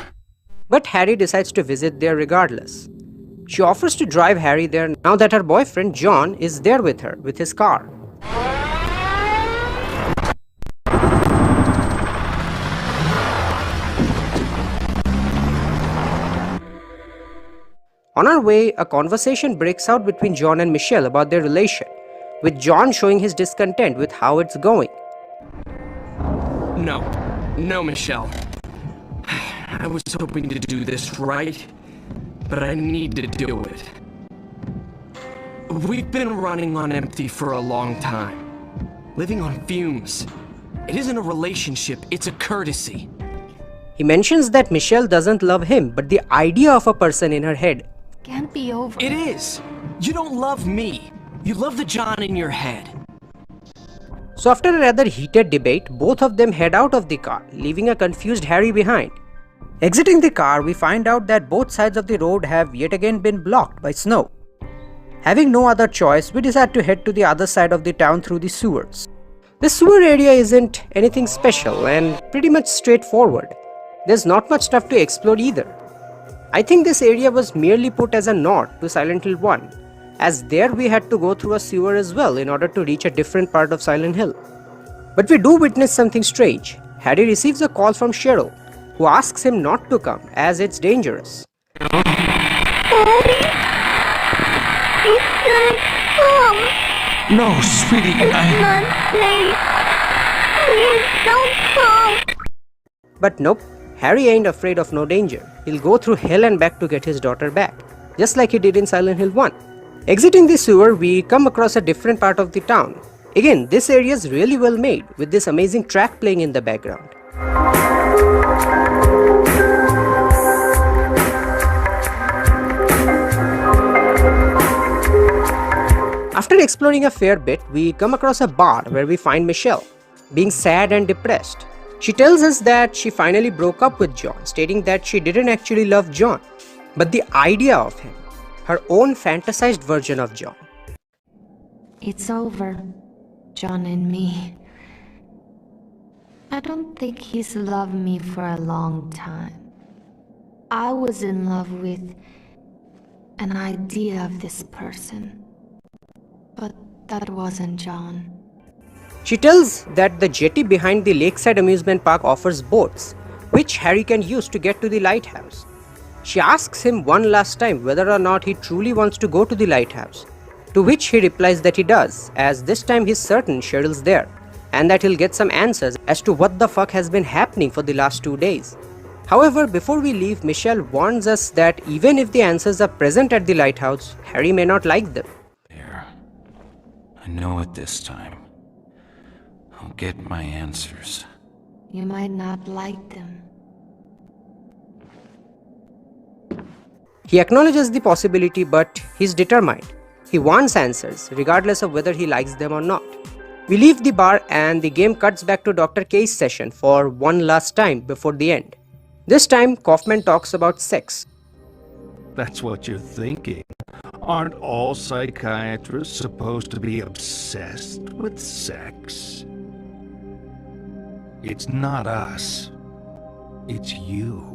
But Harry decides to visit there regardless. She offers to drive Harry there now that her boyfriend John is there with her with his car. On our way, a conversation breaks out between John and Michelle about their relation, with John showing his discontent with how it's going. No, Michelle. I was hoping to do this right, but I need to do it. We've been running on empty for a long time, living on fumes. It isn't a relationship, it's a courtesy. He mentions that Michelle doesn't love him, but the idea of a person in her head. Can't be over. It is. You don't love me. You love the John in your head. So after a rather heated debate, both of them head out of the car, leaving a confused Harry behind. Exiting the car, we find out that both sides of the road have yet again been blocked by snow. Having no other choice, we decide to head to the other side of the town through the sewers. The sewer area isn't anything special and pretty much straightforward. There's not much stuff to explore either. I think this area was merely put as a nod to Silent Hill 1, as there we had to go through a sewer as well in order to reach a different part of Silent Hill. But we do witness something strange. Harry receives a call from Cheryl, who asks him not to come as it's dangerous. No, sweetie, But nope, Harry ain't afraid of no danger. He'll go through hell and back to get his daughter back, just like he did in Silent Hill 1. Exiting the sewer, we come across a different part of the town. Again, this area is really well made, with this amazing track playing in the background. After exploring a fair bit, we come across a bar where we find Michelle, being sad and depressed. She tells us that she finally broke up with John, stating that she didn't actually love John, but the idea of him, her own fantasized version of John. It's over, John and me. I don't think he's loved me for a long time. I was in love with an idea of this person, but that wasn't John. She tells that the jetty behind the lakeside amusement park offers boats, which Harry can use to get to the lighthouse. She asks him one last time whether or not he truly wants to go to the lighthouse, to which he replies that he does, as this time he's certain Cheryl's there, and that he'll get some answers as to what the fuck has been happening for the last 2 days. However, before we leave, Michelle warns us that even if the answers are present at the lighthouse, Harry may not like them. There. I know it this time. I'll get my answers. You might not like them. He acknowledges the possibility, but he's determined. He wants answers, regardless of whether he likes them or not. We leave the bar and the game cuts back to Dr. K's session for one last time before the end. This time, Kaufman talks about sex. That's what you're thinking. Aren't all psychiatrists supposed to be obsessed with sex? It's not us. It's you.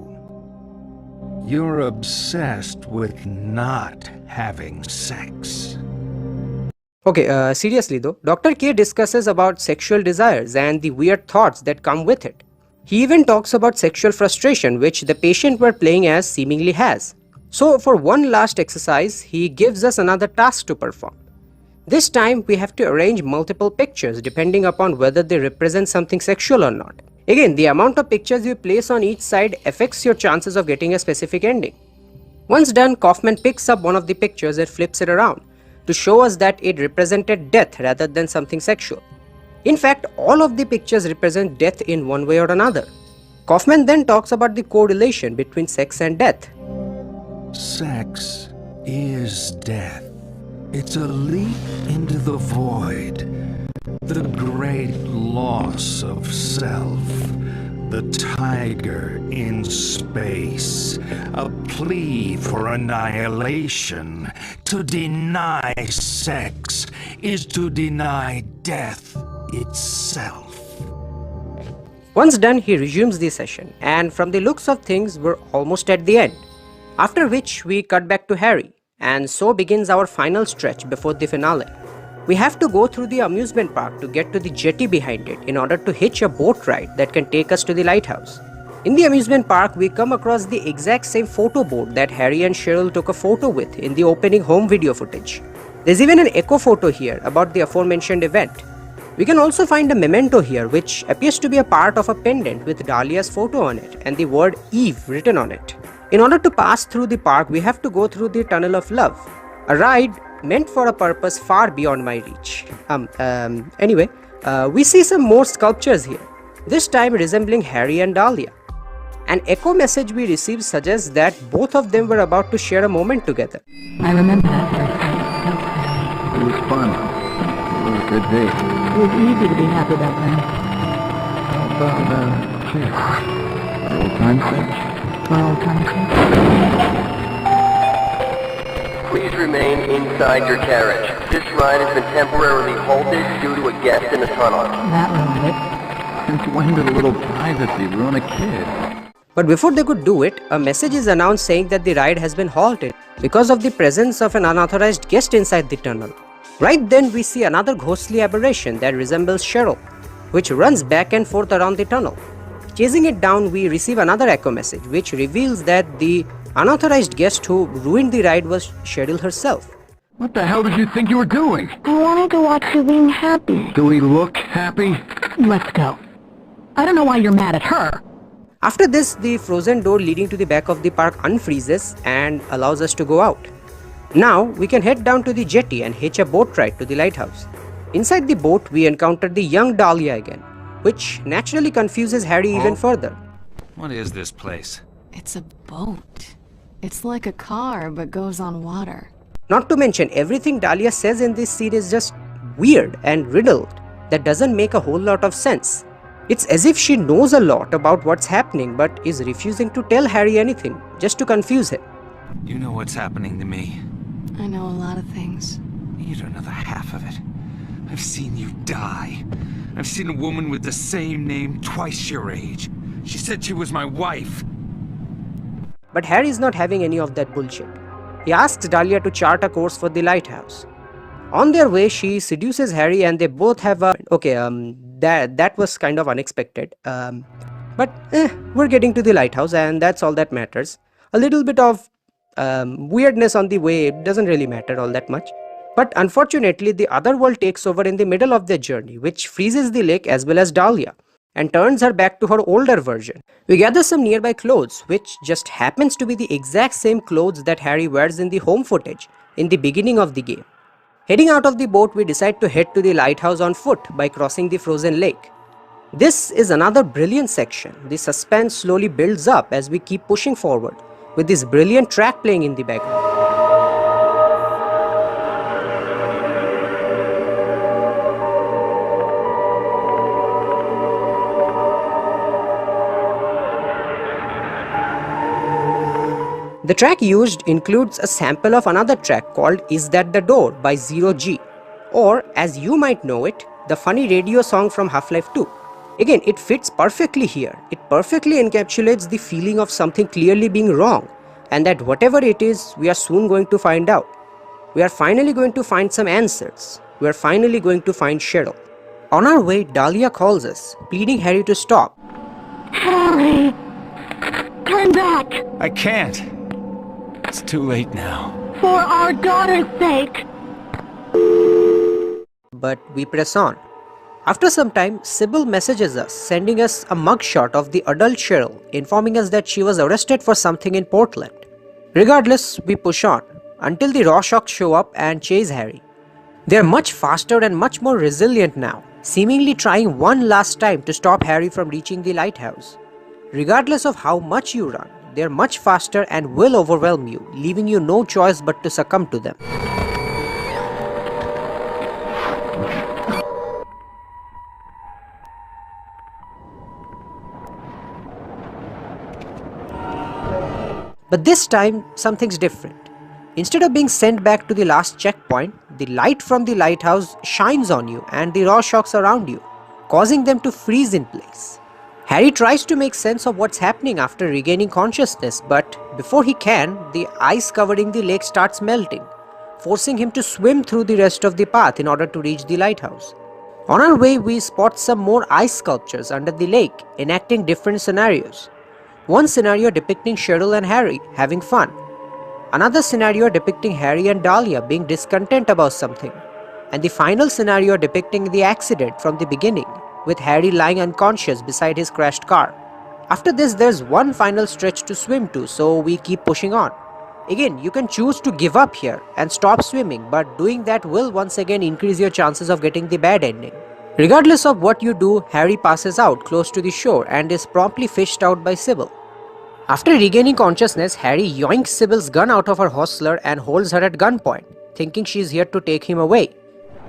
You're obsessed with not having sex. Okay, seriously though, Dr. K discusses about sexual desires and the weird thoughts that come with it. He even talks about sexual frustration, which the patient we're playing as seemingly has. So for one last exercise, he gives us another task to perform. This time, we have to arrange multiple pictures depending upon whether they represent something sexual or not. Again, the amount of pictures you place on each side affects your chances of getting a specific ending. Once done, Kaufman picks up one of the pictures and flips it around to show us that it represented death rather than something sexual. In fact, all of the pictures represent death in one way or another. Kaufman then talks about the correlation between sex and death. Sex is death. It's a leap into the void. The great loss of self. The tiger in space. A plea for annihilation. To deny sex is to deny death itself. Once done, he resumes the session, and from the looks of things, we're almost at the end. After which, we cut back to Harry, and so begins our final stretch before the finale. We have to go through the amusement park to get to the jetty behind it in order to hitch a boat ride that can take us to the lighthouse. In the amusement park, we come across the exact same photo board that Harry and Cheryl took a photo with in the opening home video footage. There's even an echo photo here about the aforementioned event. We can also find a memento here which appears to be a part of a pendant with Dahlia's photo on it and the word Eve written on it. In order to pass through the park, we have to go through the Tunnel of Love, a ride meant for a purpose far beyond my reach. Anyway, we see some more sculptures here, this time resembling Harry and Dahlia. An echo message we received suggests that both of them were about to share a moment together. I remember that birthday. It was fun. It was a good day. It was easy to be happy back then. How about kiss? For old time's sake? For old time's sake. Please remain inside your carriage. This ride has been temporarily halted due to a guest in the tunnel. That ruined it. Since when did a little privacy ruin a kid? But before they could do it, a message is announced saying that the ride has been halted because of the presence of an unauthorized guest inside the tunnel. Right then, we see another ghostly aberration that resembles Cheryl, which runs back and forth around the tunnel. Chasing it down, we receive another echo message, which reveals that the unauthorized guest who ruined the ride was Cheryl herself. What the hell did you think you were doing? I wanted to watch you being happy. Do we look happy? Let's go. I don't know why you're mad at her. After this, the frozen door leading to the back of the park unfreezes and allows us to go out. Now, we can head down to the jetty and hitch a boat ride to the lighthouse. Inside the boat, we encounter the young Dahlia again, which naturally confuses Harry even further. What is this place? It's a boat. It's like a car, but goes on water. Not to mention, everything Dahlia says in this scene is just weird and riddled that doesn't make a whole lot of sense. It's as if she knows a lot about what's happening but is refusing to tell Harry anything, just to confuse him. You know what's happening to me. I know a lot of things. You don't know the half of it. I've seen you die. I've seen a woman with the same name twice your age. She said she was my wife. But Harry's not having any of that bullshit. He asks Dahlia to chart a course for the lighthouse. On their way, she seduces Harry and they both have a... that was kind of unexpected. But we're getting to the lighthouse and that's all that matters. A little bit of weirdness on the way doesn't really matter all that much. But unfortunately, the other world takes over in the middle of their journey, which freezes the lake as well as Dahlia. and turns her back to her older version. We gather some nearby clothes, which just happens to be the exact same clothes that Harry wears in the home footage in the beginning of the game. Heading out of the boat, we decide to head to the lighthouse on foot by crossing the frozen lake. This is another brilliant section. The suspense slowly builds up as we keep pushing forward, with this brilliant track playing in the background. The track used includes a sample of another track called Is That the Door by Zero G, or as you might know it, the funny radio song from Half-Life 2. Again, it fits perfectly here. It perfectly encapsulates the feeling of something clearly being wrong, and that whatever it is, we are soon going to find out. We are finally going to find some answers. We are finally going to find Cheryl. On our way, Dahlia calls us, pleading Harry to stop. Harry! Turn back! I can't. It's too late now. For our daughter's sake! But we press on. After some time, Sybil messages us, sending us a mugshot of the adult Cheryl, informing us that she was arrested for something in Portland. Regardless, we push on, until the Rorschachs show up and chase Harry. They are much faster and much more resilient now, seemingly trying one last time to stop Harry from reaching the lighthouse. Regardless of how much you run, they are much faster and will overwhelm you, leaving you no choice but to succumb to them. But this time, something's different. Instead of being sent back to the last checkpoint, the light from the lighthouse shines on you and the Rorschachs around you, causing them to freeze in place. Harry tries to make sense of what's happening after regaining consciousness, but before he can, the ice covering the lake starts melting, forcing him to swim through the rest of the path in order to reach the lighthouse. On our way, we spot some more ice sculptures under the lake, enacting different scenarios. One scenario depicting Cheryl and Harry having fun. Another scenario depicting Harry and Dahlia being discontent about something. And the final scenario depicting the accident from the beginning, with Harry lying unconscious beside his crashed car. After this, there's one final stretch to swim to, so we keep pushing on. Again, you can choose to give up here and stop swimming, but doing that will once again increase your chances of getting the bad ending. Regardless of what you do, Harry passes out close to the shore and is promptly fished out by Sybil. After regaining consciousness, Harry yoinks Sybil's gun out of her hostler and holds her at gunpoint, thinking she's here to take him away.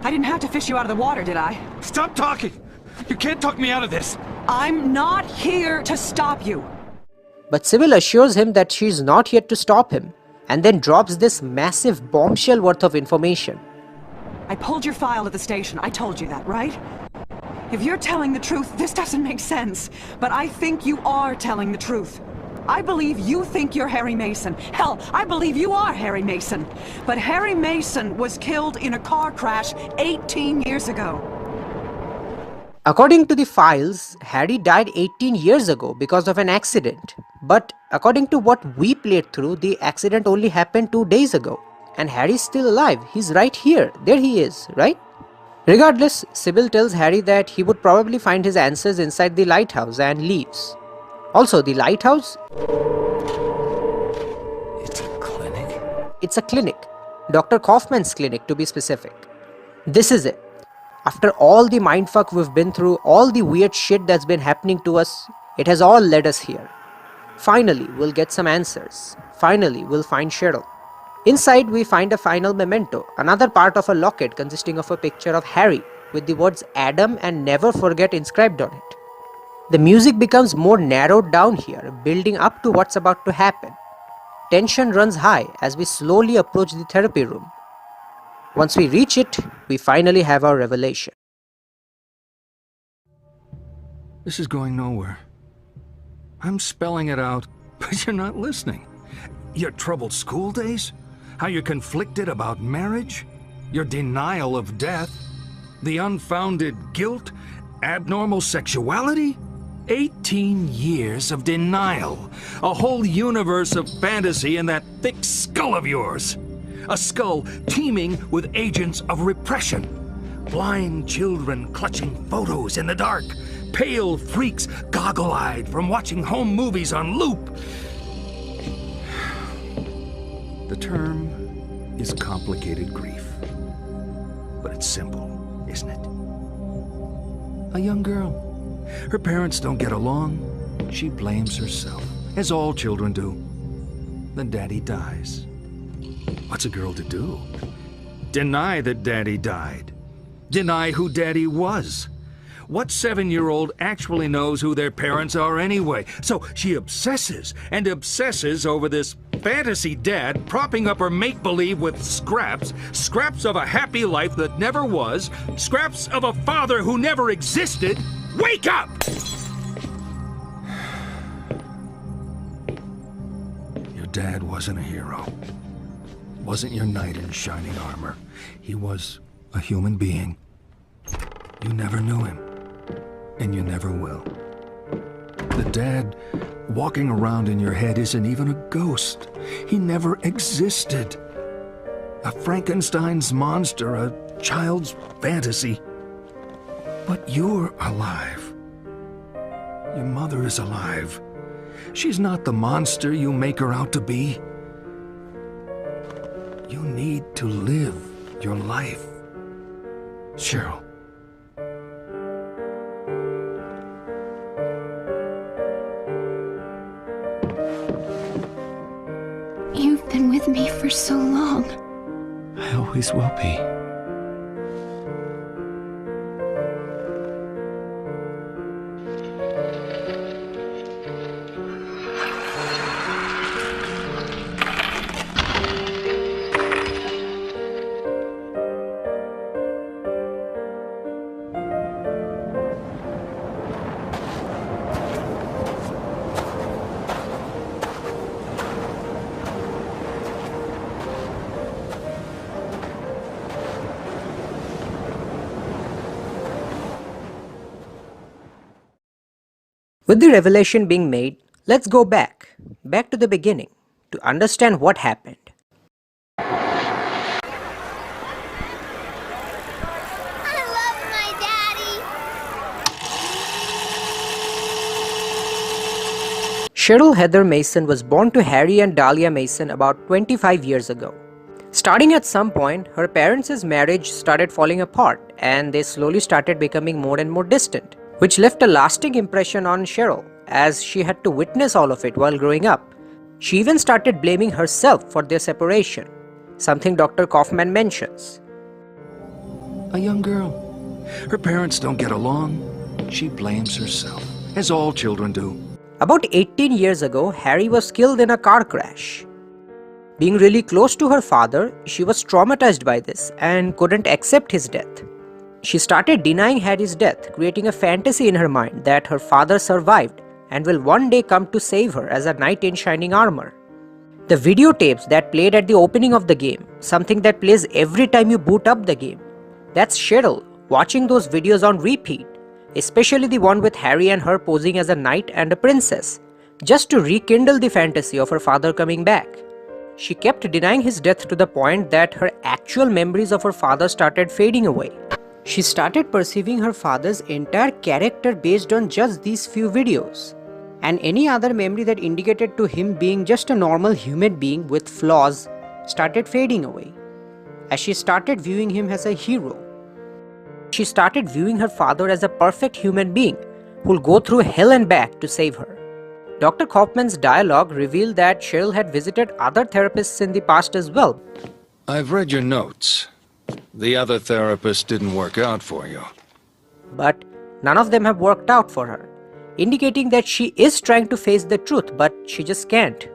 I didn't have to fish you out of the water, did I? Stop talking! You can't talk me out of this! I'm not here to stop you! But Sybil assures him that she's not here to stop him, and then drops this massive bombshell worth of information. I pulled your file at the station. I told you that, right? If you're telling the truth, this doesn't make sense. But I think you are telling the truth. I believe you think you're Harry Mason. Hell, I believe you are Harry Mason. But Harry Mason was killed in a car crash 18 years ago. According to the files, Harry died 18 years ago because of an accident. But according to what we played through, the accident only happened 2 days ago. And Harry's still alive. He's right here. There he is, right? Regardless, Sybil tells Harry that he would probably find his answers inside the lighthouse and leaves. Also, the lighthouse... It's a clinic? It's a clinic. Dr. Kaufman's clinic, to be specific. This is it. After all the mindfuck we've been through, all the weird shit that's been happening to us, it has all led us here. Finally, we'll get some answers. Finally, we'll find Cheryl. Inside, we find a final memento, another part of a locket consisting of a picture of Harry with the words Adam and Never Forget inscribed on it. The music becomes more narrowed down here, building up to what's about to happen. Tension runs high as we slowly approach the therapy room. Once we reach it, we finally have our revelation. This is going nowhere. I'm spelling it out, but you're not listening. Your troubled school days? How you're conflicted about marriage? Your denial of death? The unfounded guilt? Abnormal sexuality? 18 years of denial. A whole universe of fantasy in that thick skull of yours. A skull teeming with agents of repression. Blind children clutching photos in the dark. pale freaks, goggle-eyed from watching home movies on loop. The term is complicated grief. But it's simple, isn't it? A young girl. Her parents don't get along. She blames herself, as all children do. Then Daddy dies. What's a girl to do? Deny that Daddy died. Deny who Daddy was. What 7-year-old actually knows who their parents are anyway? So she obsesses and obsesses over this fantasy dad propping up her make-believe with scraps of a happy life that never was, scraps of a father who never existed. Wake up! Your dad wasn't a hero. Wasn't your knight in shining armor. He was a human being. You never knew him. And you never will. The dad walking around in your head isn't even a ghost. He never existed. A Frankenstein's monster, a child's fantasy. But you're alive. Your mother is alive. She's not the monster you make her out to be. You need to live your life. Cheryl. You've been with me for so long. I always will be. With the revelation being made, let's go back to the beginning, to understand what happened. Cheryl Heather Mason was born to Harry and Dahlia Mason about 25 years ago. Starting at some point, her parents' marriage started falling apart and they slowly started becoming more and more distant, which left a lasting impression on Cheryl as she had to witness all of it while growing up. She even started blaming herself for their separation, something Dr. Kaufman mentions. A young girl. Her parents don't get along. She blames herself, as all children do. About 18 years ago, Harry was killed in a car crash. Being really close to her father, she was traumatized by this and couldn't accept his death. She started denying Harry's death, creating a fantasy in her mind that her father survived and will one day come to save her as a knight in shining armor. The videotapes that played at the opening of the game, something that plays every time you boot up the game, that's Cheryl watching those videos on repeat, especially the one with Harry and her posing as a knight and a princess, just to rekindle the fantasy of her father coming back. She kept denying his death to the point that her actual memories of her father started fading away. She started perceiving her father's entire character based on just these few videos, and any other memory that indicated to him being just a normal human being with flaws started fading away, as she started viewing him as a hero. She started viewing her father as a perfect human being who'll go through hell and back to save her. Dr. Kaufman's dialogue revealed that Cheryl had visited other therapists in the past as well. I've read your notes. The other therapist didn't work out for you. But none of them have worked out for her, indicating that she is trying to face the truth, but she just can't.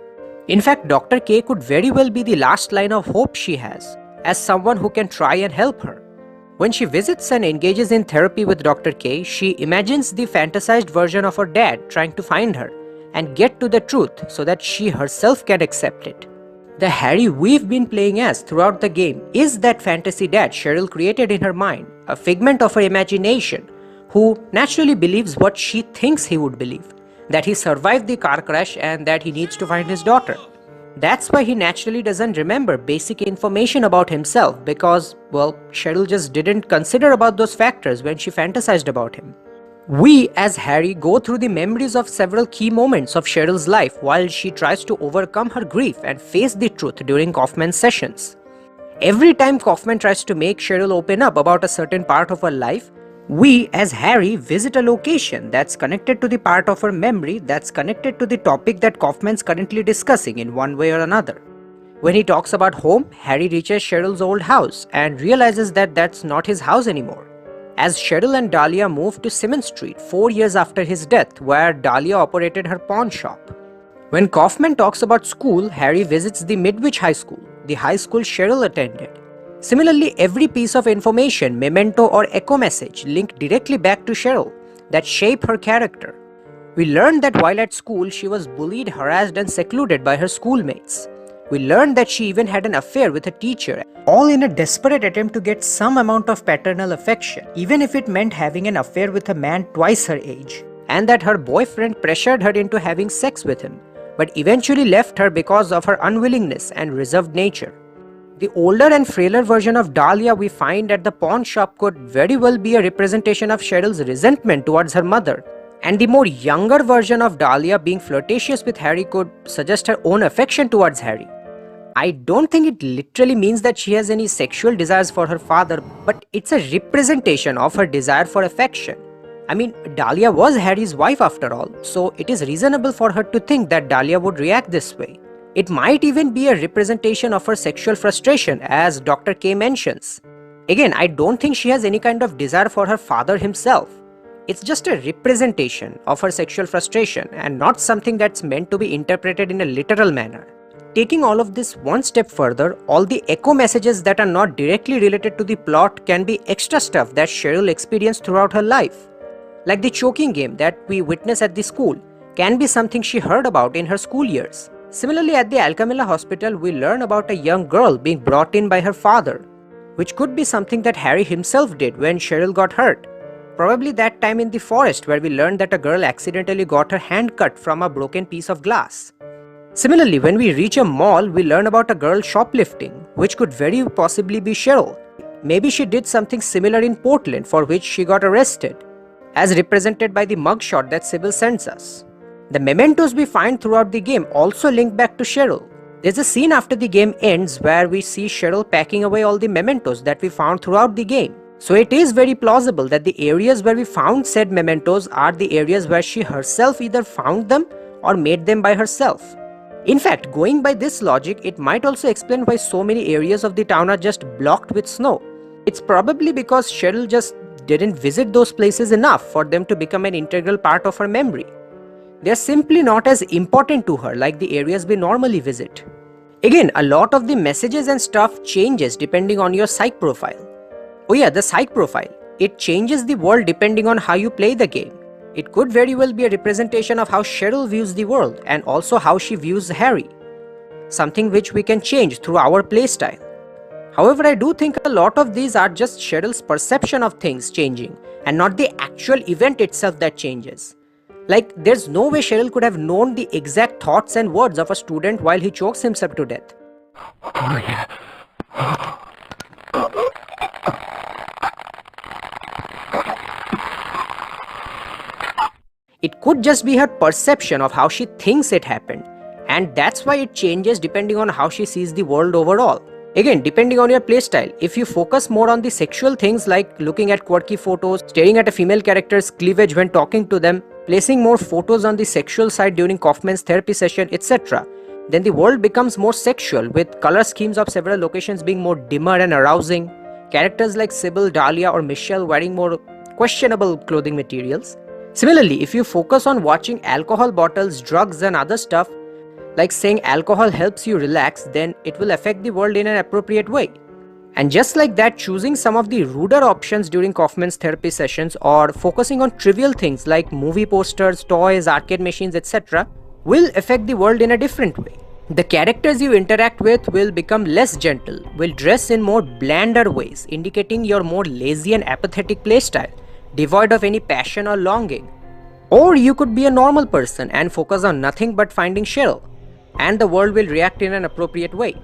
In fact, Dr. K could very well be the last line of hope she has, as someone who can try and help her. When she visits and engages in therapy with Dr. K, she imagines the fantasized version of her dad trying to find her and get to the truth so that she herself can accept it. The Harry we've been playing as throughout the game is that fantasy dad Cheryl created in her mind, a figment of her imagination, who naturally believes what she thinks he would believe, that he survived the car crash and that he needs to find his daughter. That's why he naturally doesn't remember basic information about himself because, well, Cheryl just didn't consider about those factors when she fantasized about him. We, as Harry, go through the memories of several key moments of Cheryl's life while she tries to overcome her grief and face the truth during Kaufman's sessions. Every time Kaufman tries to make Cheryl open up about a certain part of her life, we, as Harry, visit a location that's connected to the part of her memory that's connected to the topic that Kaufman's currently discussing in one way or another. When he talks about home, Harry reaches Cheryl's old house and realizes that that's not his house anymore. As Cheryl and Dahlia move to Simmons Street 4 years after his death, where Dahlia operated her pawn shop. When Kaufman talks about school, Harry visits the Midwich High School, the high school Cheryl attended. Similarly, every piece of information, memento or echo message link directly back to Cheryl that shape her character. We learned that while at school, she was bullied, harassed and secluded by her schoolmates. We learned that she even had an affair with a teacher, all in a desperate attempt to get some amount of paternal affection, even if it meant having an affair with a man twice her age, and that her boyfriend pressured her into having sex with him, but eventually left her because of her unwillingness and reserved nature. The older and frailer version of Dahlia we find at the pawn shop could very well be a representation of Cheryl's resentment towards her mother, and the more younger version of Dahlia being flirtatious with Harry could suggest her own affection towards Harry. I don't think it literally means that she has any sexual desires for her father, but it's a representation of her desire for affection. I mean, Dahlia was Harry's wife after all, so it is reasonable for her to think that Dahlia would react this way. It might even be a representation of her sexual frustration, as Dr. K mentions. Again, I don't think she has any kind of desire for her father himself. It's just a representation of her sexual frustration and not something that's meant to be interpreted in a literal manner. Taking all of this one step further, all the echo messages that are not directly related to the plot can be extra stuff that Cheryl experienced throughout her life. Like the choking game that we witness at the school can be something she heard about in her school years. Similarly, at the Alcamilla hospital, we learn about a young girl being brought in by her father, which could be something that Harry himself did when Cheryl got hurt. Probably that time in the forest where we learned that a girl accidentally got her hand cut from a broken piece of glass. Similarly, when we reach a mall, we learn about a girl shoplifting, which could very possibly be Cheryl. Maybe she did something similar in Portland for which she got arrested, as represented by the mugshot that Sybil sends us. The mementos we find throughout the game also link back to Cheryl. There's a scene after the game ends where we see Cheryl packing away all the mementos that we found throughout the game. So it is very plausible that the areas where we found said mementos are the areas where she herself either found them or made them by herself. In fact, going by this logic, it might also explain why so many areas of the town are just blocked with snow. It's probably because Cheryl just didn't visit those places enough for them to become an integral part of her memory. They're simply not as important to her like the areas we normally visit. Again, a lot of the messages and stuff changes depending on your psych profile. Oh yeah, the psych profile. It changes the world depending on how you play the game. It could very well be a representation of how Cheryl views the world and also how she views Harry. Something which we can change through our playstyle. However, I do think a lot of these are just Cheryl's perception of things changing and not the actual event itself that changes. Like, there's no way Cheryl could have known the exact thoughts and words of a student while he chokes himself to death. Oh yeah. It could just be her perception of how she thinks it happened, and that's why it changes depending on how she sees the world overall. Again, depending on your playstyle, if you focus more on the sexual things like looking at quirky photos, staring at a female character's cleavage when talking to them, placing more photos on the sexual side during Kaufman's therapy session, etc., then the world becomes more sexual, with color schemes of several locations being more dimmer and arousing, characters like Sybil, Dahlia or Michelle wearing more questionable clothing materials. Similarly, if you focus on watching alcohol bottles, drugs and other stuff, like saying alcohol helps you relax, then it will affect the world in an appropriate way. And just like that, choosing some of the ruder options during Kaufman's therapy sessions or focusing on trivial things like movie posters, toys, arcade machines, etc. will affect the world in a different way. The characters you interact with will become less gentle, will dress in more blander ways, indicating your more lazy and apathetic playstyle, devoid of any passion or longing. Or you could be a normal person and focus on nothing but finding Cheryl, and the world will react in an appropriate way.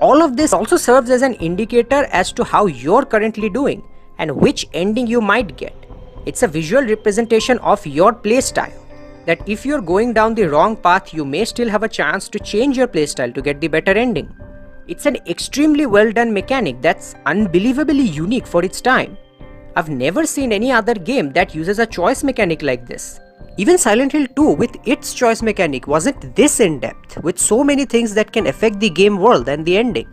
All of this also serves as an indicator as to how you're currently doing and which ending you might get. It's a visual representation of your playstyle. That if you're going down the wrong path, you may still have a chance to change your playstyle to get the better ending. It's an extremely well done mechanic that's unbelievably unique for its time. I've never seen any other game that uses a choice mechanic like this. Even Silent Hill 2 with its choice mechanic wasn't this in-depth, with so many things that can affect the game world and the ending.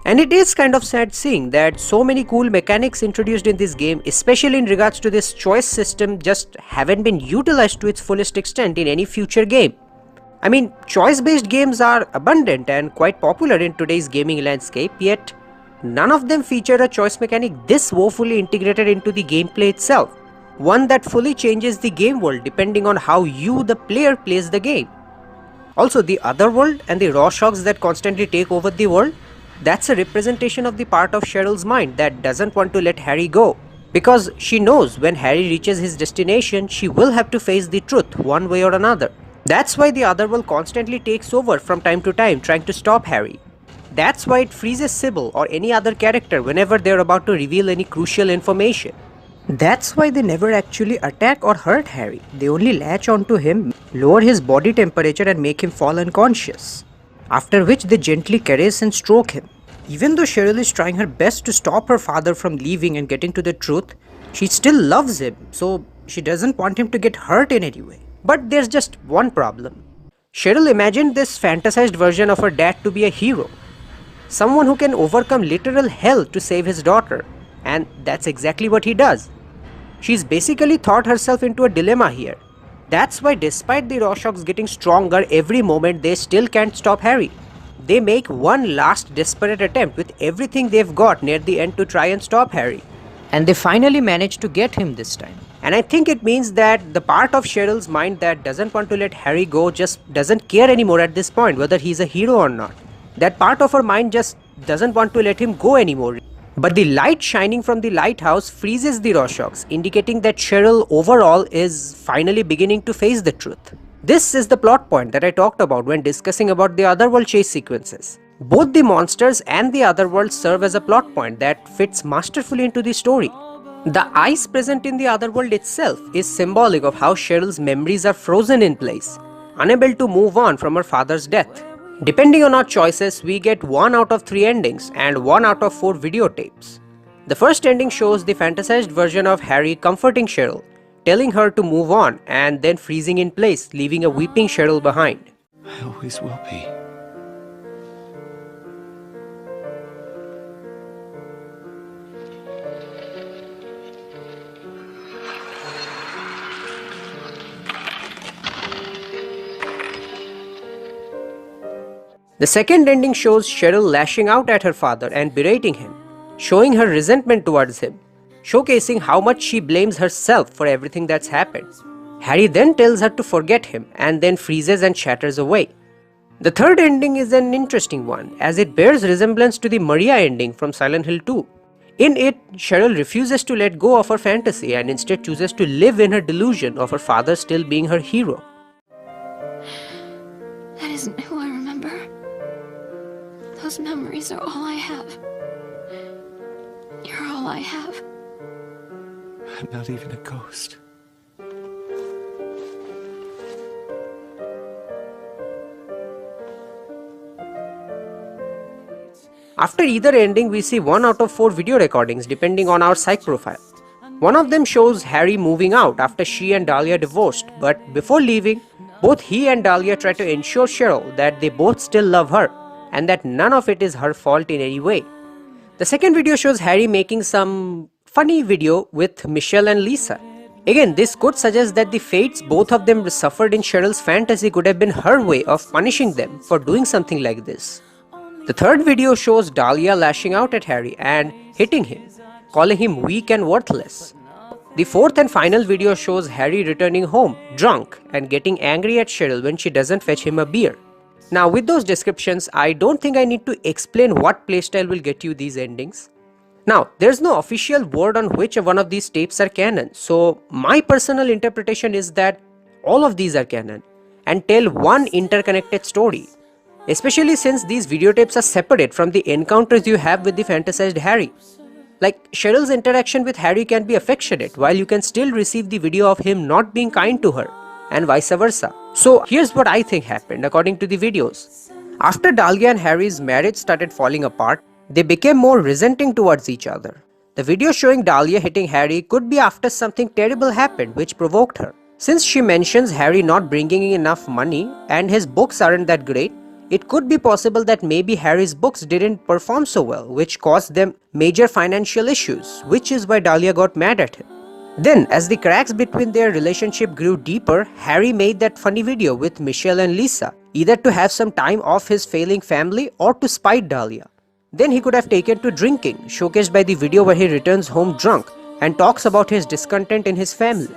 And it is kind of sad seeing that so many cool mechanics introduced in this game, especially in regards to this choice system, just haven't been utilized to its fullest extent in any future game. I mean, choice-based games are abundant and quite popular in today's gaming landscape, yet none of them feature a choice mechanic this woefully integrated into the gameplay itself. One that fully changes the game world depending on how you, the player, plays the game. Also, the otherworld and the Rorschachs that constantly take over the world, that's a representation of the part of Cheryl's mind that doesn't want to let Harry go. Because she knows when Harry reaches his destination, she will have to face the truth one way or another. That's why the otherworld constantly takes over from time to time trying to stop Harry. That's why it freezes Sybil or any other character whenever they're about to reveal any crucial information. That's why they never actually attack or hurt Harry. They only latch onto him, lower his body temperature and make him fall unconscious. After which they gently caress and stroke him. Even though Cheryl is trying her best to stop her father from leaving and getting to the truth, she still loves him, so she doesn't want him to get hurt in any way. But there's just one problem. Cheryl imagined this fantasized version of her dad to be a hero. Someone who can overcome literal hell to save his daughter. And that's exactly what he does. She's basically thought herself into a dilemma here. That's why despite the Rorschachs getting stronger every moment, they still can't stop Harry. They make one last desperate attempt with everything they've got near the end to try and stop Harry. And they finally manage to get him this time. And I think it means that the part of Cheryl's mind that doesn't want to let Harry go just doesn't care anymore at this point whether he's a hero or not. That part of her mind just doesn't want to let him go anymore. But the light shining from the lighthouse freezes the Rorschachs, indicating that Cheryl overall is finally beginning to face the truth. This is the plot point that I talked about when discussing about the Otherworld chase sequences. Both the monsters and the Otherworld serve as a plot point that fits masterfully into the story. The ice present in the Otherworld itself is symbolic of how Cheryl's memories are frozen in place, unable to move on from her father's death. Depending on our choices, we get 1 out of 3 endings and 1 out of 4 videotapes. The first ending shows the fantasized version of Harry comforting Cheryl, telling her to move on and then freezing in place, leaving a weeping Cheryl behind. I always will be. The second ending shows Cheryl lashing out at her father and berating him, showing her resentment towards him, showcasing how much she blames herself for everything that's happened. Harry then tells her to forget him and then freezes and shatters away. The third ending is an interesting one, as it bears resemblance to the Maria ending from Silent Hill 2. In it, Cheryl refuses to let go of her fantasy and instead chooses to live in her delusion of her father still being her hero. That isn't who I remember. Those memories are all I have. You're all I have. I'm not even a ghost. After either ending, we see 1 out of 4 video recordings depending on our psych profile. One of them shows Harry moving out after she and Dahlia divorced, but before leaving, both he and Dahlia try to ensure Cheryl that they both still love her and that none of it is her fault in any way. The second video shows Harry making some funny video with Michelle and Lisa. Again, this could suggest that the fates both of them suffered in Cheryl's fantasy could have been her way of punishing them for doing something like this. The third video shows Dahlia lashing out at Harry and hitting him, calling him weak and worthless. The fourth and final video shows Harry returning home, drunk, and getting angry at Cheryl when she doesn't fetch him a beer. Now with those descriptions, I don't think I need to explain what playstyle will get you these endings. Now, there's no official word on which one of these tapes are canon, so my personal interpretation is that all of these are canon and tell one interconnected story. Especially since these videotapes are separate from the encounters you have with the fantasized Harry. Like, Cheryl's interaction with Harry can be affectionate, while you can still receive the video of him not being kind to her, and vice versa. So here's what I think happened according to the videos. After Dahlia and Harry's marriage started falling apart, they became more resenting towards each other. The video showing Dahlia hitting Harry could be after something terrible happened which provoked her. Since she mentions Harry not bringing in enough money and his books aren't that great, it could be possible that maybe Harry's books didn't perform so well, which caused them major financial issues, which is why Dahlia got mad at him. Then, as the cracks between their relationship grew deeper, Harry made that funny video with Michelle and Lisa, either to have some time off his failing family or to spite Dahlia. Then he could have taken to drinking, showcased by the video where he returns home drunk and talks about his discontent in his family.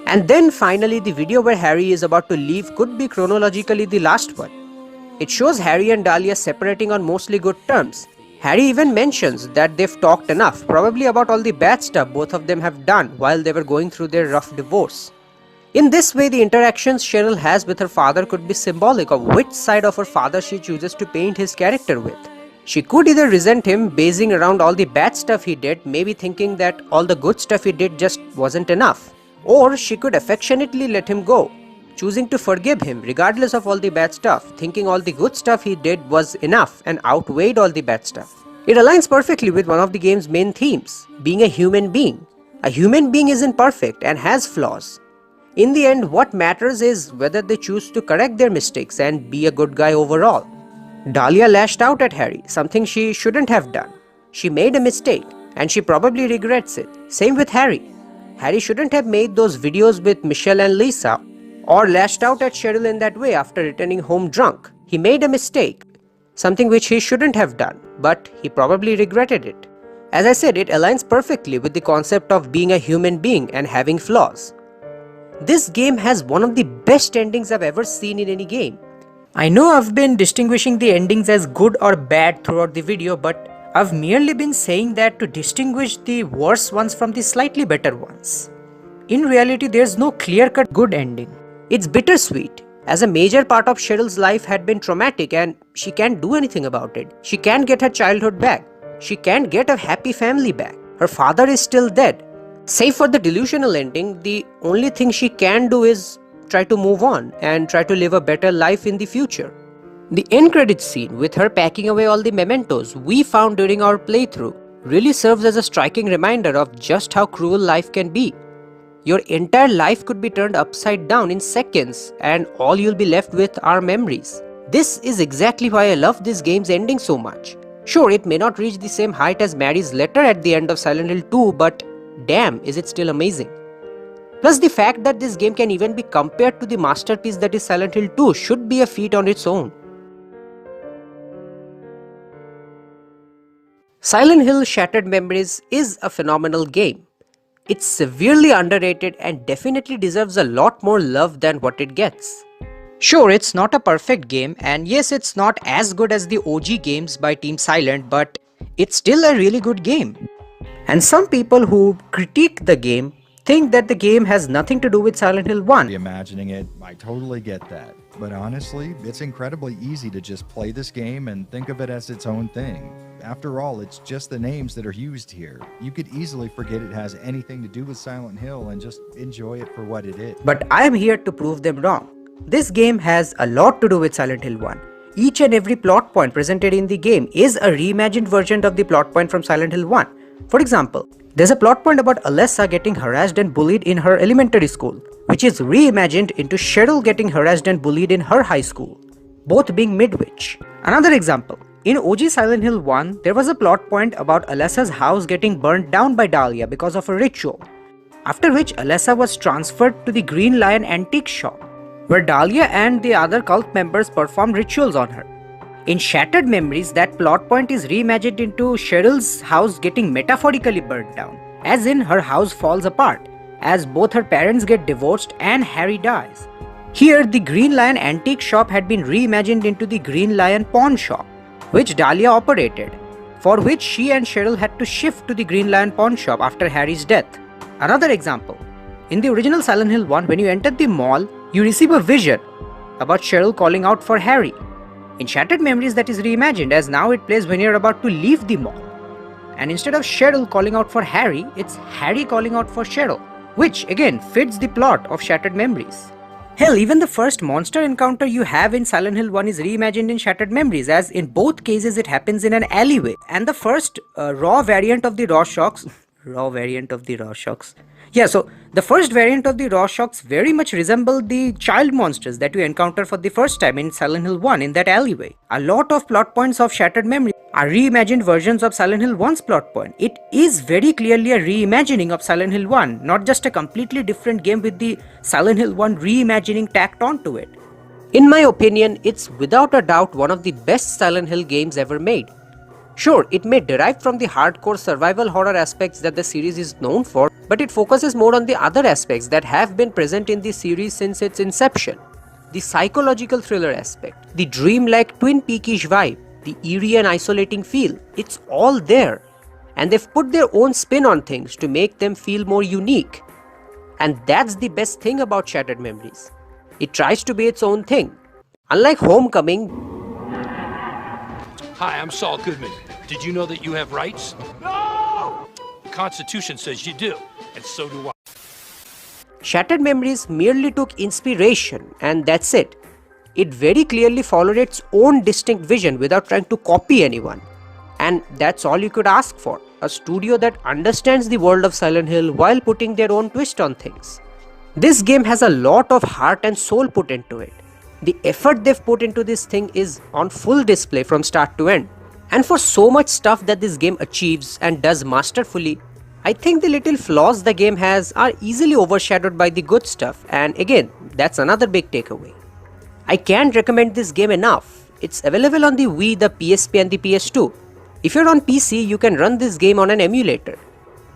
And then finally the video where Harry is about to leave could be chronologically the last one. It shows Harry and Dahlia separating on mostly good terms. Harry even mentions that they've talked enough, probably about all the bad stuff both of them have done while they were going through their rough divorce. In this way, the interactions Cheryl has with her father could be symbolic of which side of her father she chooses to paint his character with. She could either resent him basing around all the bad stuff he did, maybe thinking that all the good stuff he did just wasn't enough. Or she could affectionately let him go, choosing to forgive him regardless of all the bad stuff, thinking all the good stuff he did was enough and outweighed all the bad stuff. It aligns perfectly with one of the game's main themes, being a human being. A human being isn't perfect and has flaws. In the end, what matters is whether they choose to correct their mistakes and be a good guy overall. Dahlia lashed out at Harry, something she shouldn't have done. She made a mistake, and she probably regrets it. Same with Harry. Harry shouldn't have made those videos with Michelle and Lisa, or lashed out at Cheryl in that way after returning home drunk. He made a mistake, something which he shouldn't have done, but he probably regretted it. As I said, it aligns perfectly with the concept of being a human being and having flaws. This game has one of the best endings I've ever seen in any game. I know I've been distinguishing the endings as good or bad throughout the video, but I've merely been saying that to distinguish the worse ones from the slightly better ones. In reality, there's no clear-cut good ending. It's bittersweet, as a major part of Cheryl's life had been traumatic and she can't do anything about it. She can't get her childhood back. She can't get a happy family back. Her father is still dead. Save for the delusional ending, the only thing she can do is try to move on and try to live a better life in the future. The end credits scene with her packing away all the mementos we found during our playthrough really serves as a striking reminder of just how cruel life can be. Your entire life could be turned upside down in seconds and all you'll be left with are memories. This is exactly why I love this game's ending so much. Sure, it may not reach the same height as Mary's letter at the end of Silent Hill 2, but damn, is it still amazing. Plus, the fact that this game can even be compared to the masterpiece that is Silent Hill 2 should be a feat on its own. Silent Hill Shattered Memories is a phenomenal game. It's severely underrated and definitely deserves a lot more love than what it gets. Sure, it's not a perfect game, and yes, it's not as good as the OG games by Team Silent, but it's still a really good game. And some people who critique the game think that the game has nothing to do with Silent Hill 1. Imagining it, I totally get that. But honestly, it's incredibly easy to just play this game and think of it as its own thing. After all, it's just the names that are used here. You could easily forget it has anything to do with Silent Hill and just enjoy it for what it is. But I am here to prove them wrong. This game has a lot to do with Silent Hill 1. Each and every plot point presented in the game is a reimagined version of the plot point from Silent Hill 1. For example, there's a plot point about Alessa getting harassed and bullied in her elementary school, which is reimagined into Cheryl getting harassed and bullied in her high school, both being Midwich. Another example, in OG Silent Hill 1, there was a plot point about Alessa's house getting burnt down by Dahlia because of a ritual, after which Alessa was transferred to the Green Lion antique shop, where Dahlia and the other cult members performed rituals on her. In Shattered Memories, that plot point is reimagined into Cheryl's house getting metaphorically burnt down, as in her house falls apart, as both her parents get divorced and Harry dies. Here, the Green Lion antique shop had been reimagined into the Green Lion pawn shop, which Dahlia operated, for which she and Cheryl had to shift to the Green Lion pawn shop after Harry's death. Another example, in the original Silent Hill 1, when you enter the mall, you receive a vision about Cheryl calling out for Harry. In Shattered Memories, that is reimagined, as now it plays when you're about to leave the mall. And instead of Cheryl calling out for Harry, it's Harry calling out for Cheryl, which again fits the plot of Shattered Memories. Hell, even the first monster encounter you have in Silent Hill 1 is reimagined in Shattered Memories, as in both cases it happens in an alleyway. And the first raw variant of the Rorschachs yeah, so the first variant of the Rorschachs very much resemble the child monsters that you encounter for the first time in Silent Hill 1 in that alleyway. A lot of plot points of Shattered Memory are reimagined versions of Silent Hill 1's plot point. It is very clearly a reimagining of Silent Hill 1, not just a completely different game with the Silent Hill 1 reimagining tacked onto it. In my opinion, it's without a doubt one of the best Silent Hill games ever made. Sure, it may derive from the hardcore survival horror aspects that the series is known for, but it focuses more on the other aspects that have been present in the series since its inception. The psychological thriller aspect, the dreamlike Twin Peakish vibe, the eerie and isolating feel, it's all there. And they've put their own spin on things to make them feel more unique. And that's the best thing about Shattered Memories. It tries to be its own thing. Unlike Homecoming... Hi, I'm Saul Goodman. Did you know that you have rights? No! The Constitution says you do, and so do I. Shattered Memories merely took inspiration, and that's it. It very clearly followed its own distinct vision without trying to copy anyone. And that's all you could ask for, a studio that understands the world of Silent Hill while putting their own twist on things. This game has a lot of heart and soul put into it. The effort they've put into this thing is on full display from start to end. And for so much stuff that this game achieves and does masterfully, I think the little flaws the game has are easily overshadowed by the good stuff, and again, that's another big takeaway. I can't recommend this game enough. It's available on the Wii, the PSP and the PS2. If you're on PC, you can run this game on an emulator.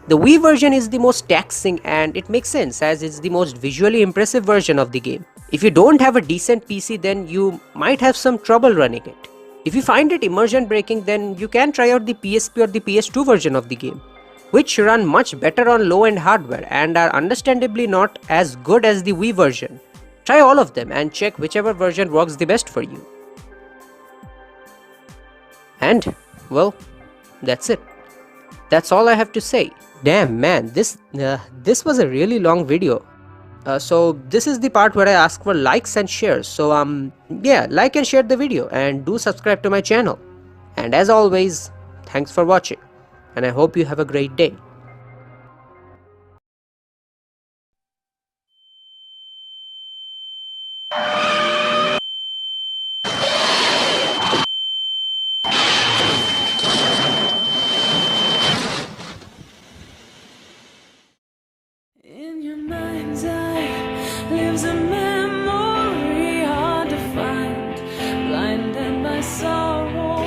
The Wii version is the most taxing, and it makes sense as it's the most visually impressive version of the game. If you don't have a decent PC, then you might have some trouble running it. If you find it immersion breaking, then you can try out the PSP or the PS2 version of the game, which run much better on low-end hardware and are understandably not as good as the Wii version. Try all of them and check whichever version works the best for you. And, well, that's it. That's all I have to say. Damn man, this was a really long video. So this is the part where I ask for likes and shares. So yeah, like and share the video and do subscribe to my channel. And as always, thanks for watching. And I hope you have a great day. In your mind's eye lives a memory hard to find, blinded by sorrow,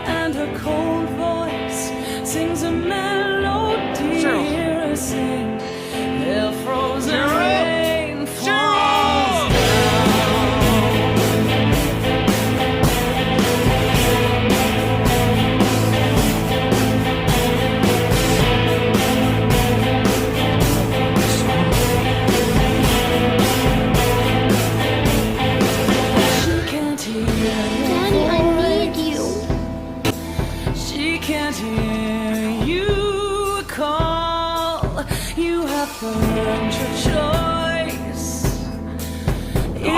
and her cold voice sings a melody. Hear her sing, their frozen rain falls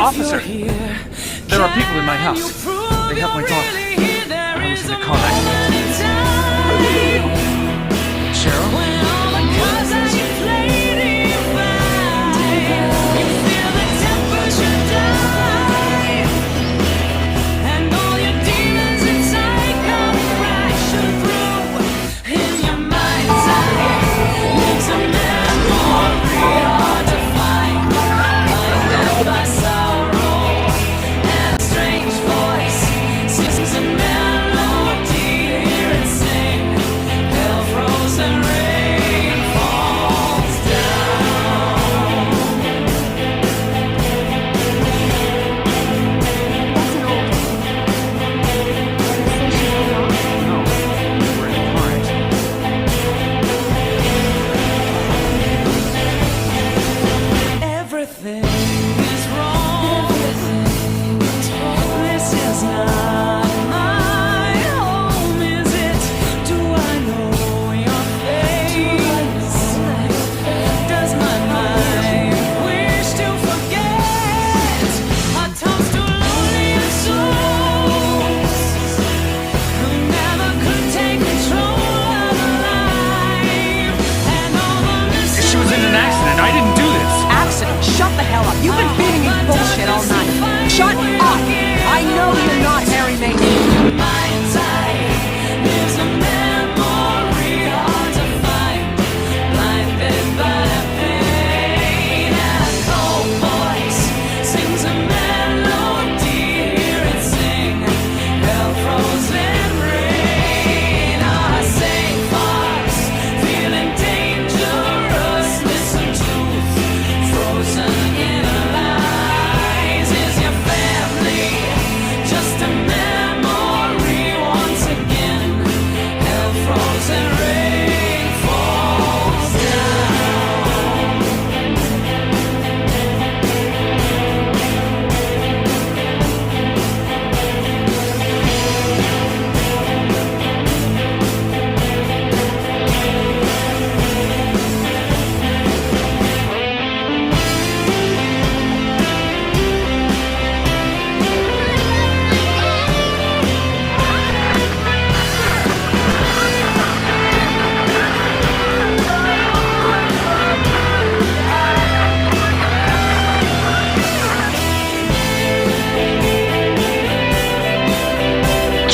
Officer, there are people in my house. They have my daughter. I was in a car accident. Cheryl? melody.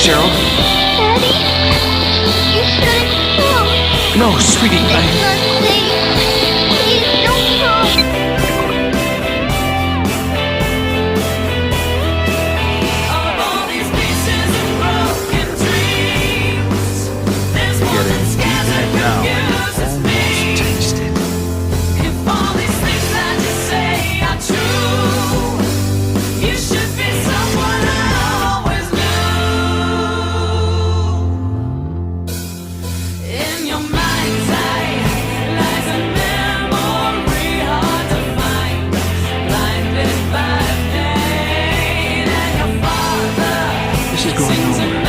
Cheryl. Daddy? You shouldn't come. No, sweetie, It's not safe. Please don't come. Of all these pieces of broken dreams, there's one that scares and confuses me. If all these things that you say are true, you should be someone I always knew. In your mind's eye lies a memory hard to find, blinded by pain, and your father This is going sings a nowhere.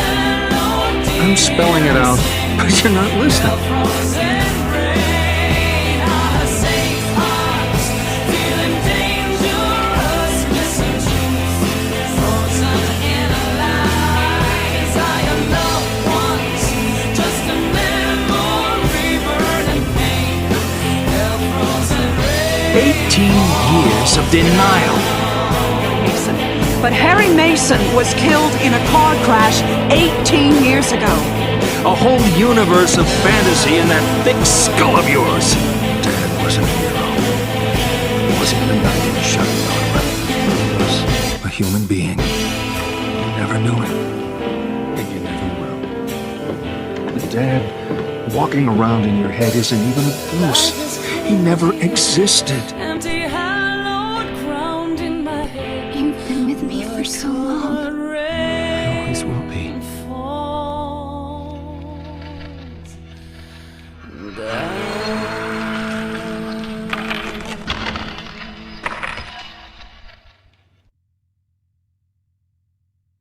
melody. I'm spelling it out, but you're not listening. Frozen rain, our safe arms, feeling dangerous, missing truth, frozen in lies. Are your loved ones just a memory, burning pain, held frozen rain? 18 years of denial. Mason. But Harry Mason was killed in a car crash 18 years ago. A whole universe of fantasy in that thick skull of yours. Dad wasn't a hero. He wasn't even a guy getting shot in the armor. He was a human being. You never knew him. And you never will. Dad, walking around in your head isn't even a ghost. He never existed.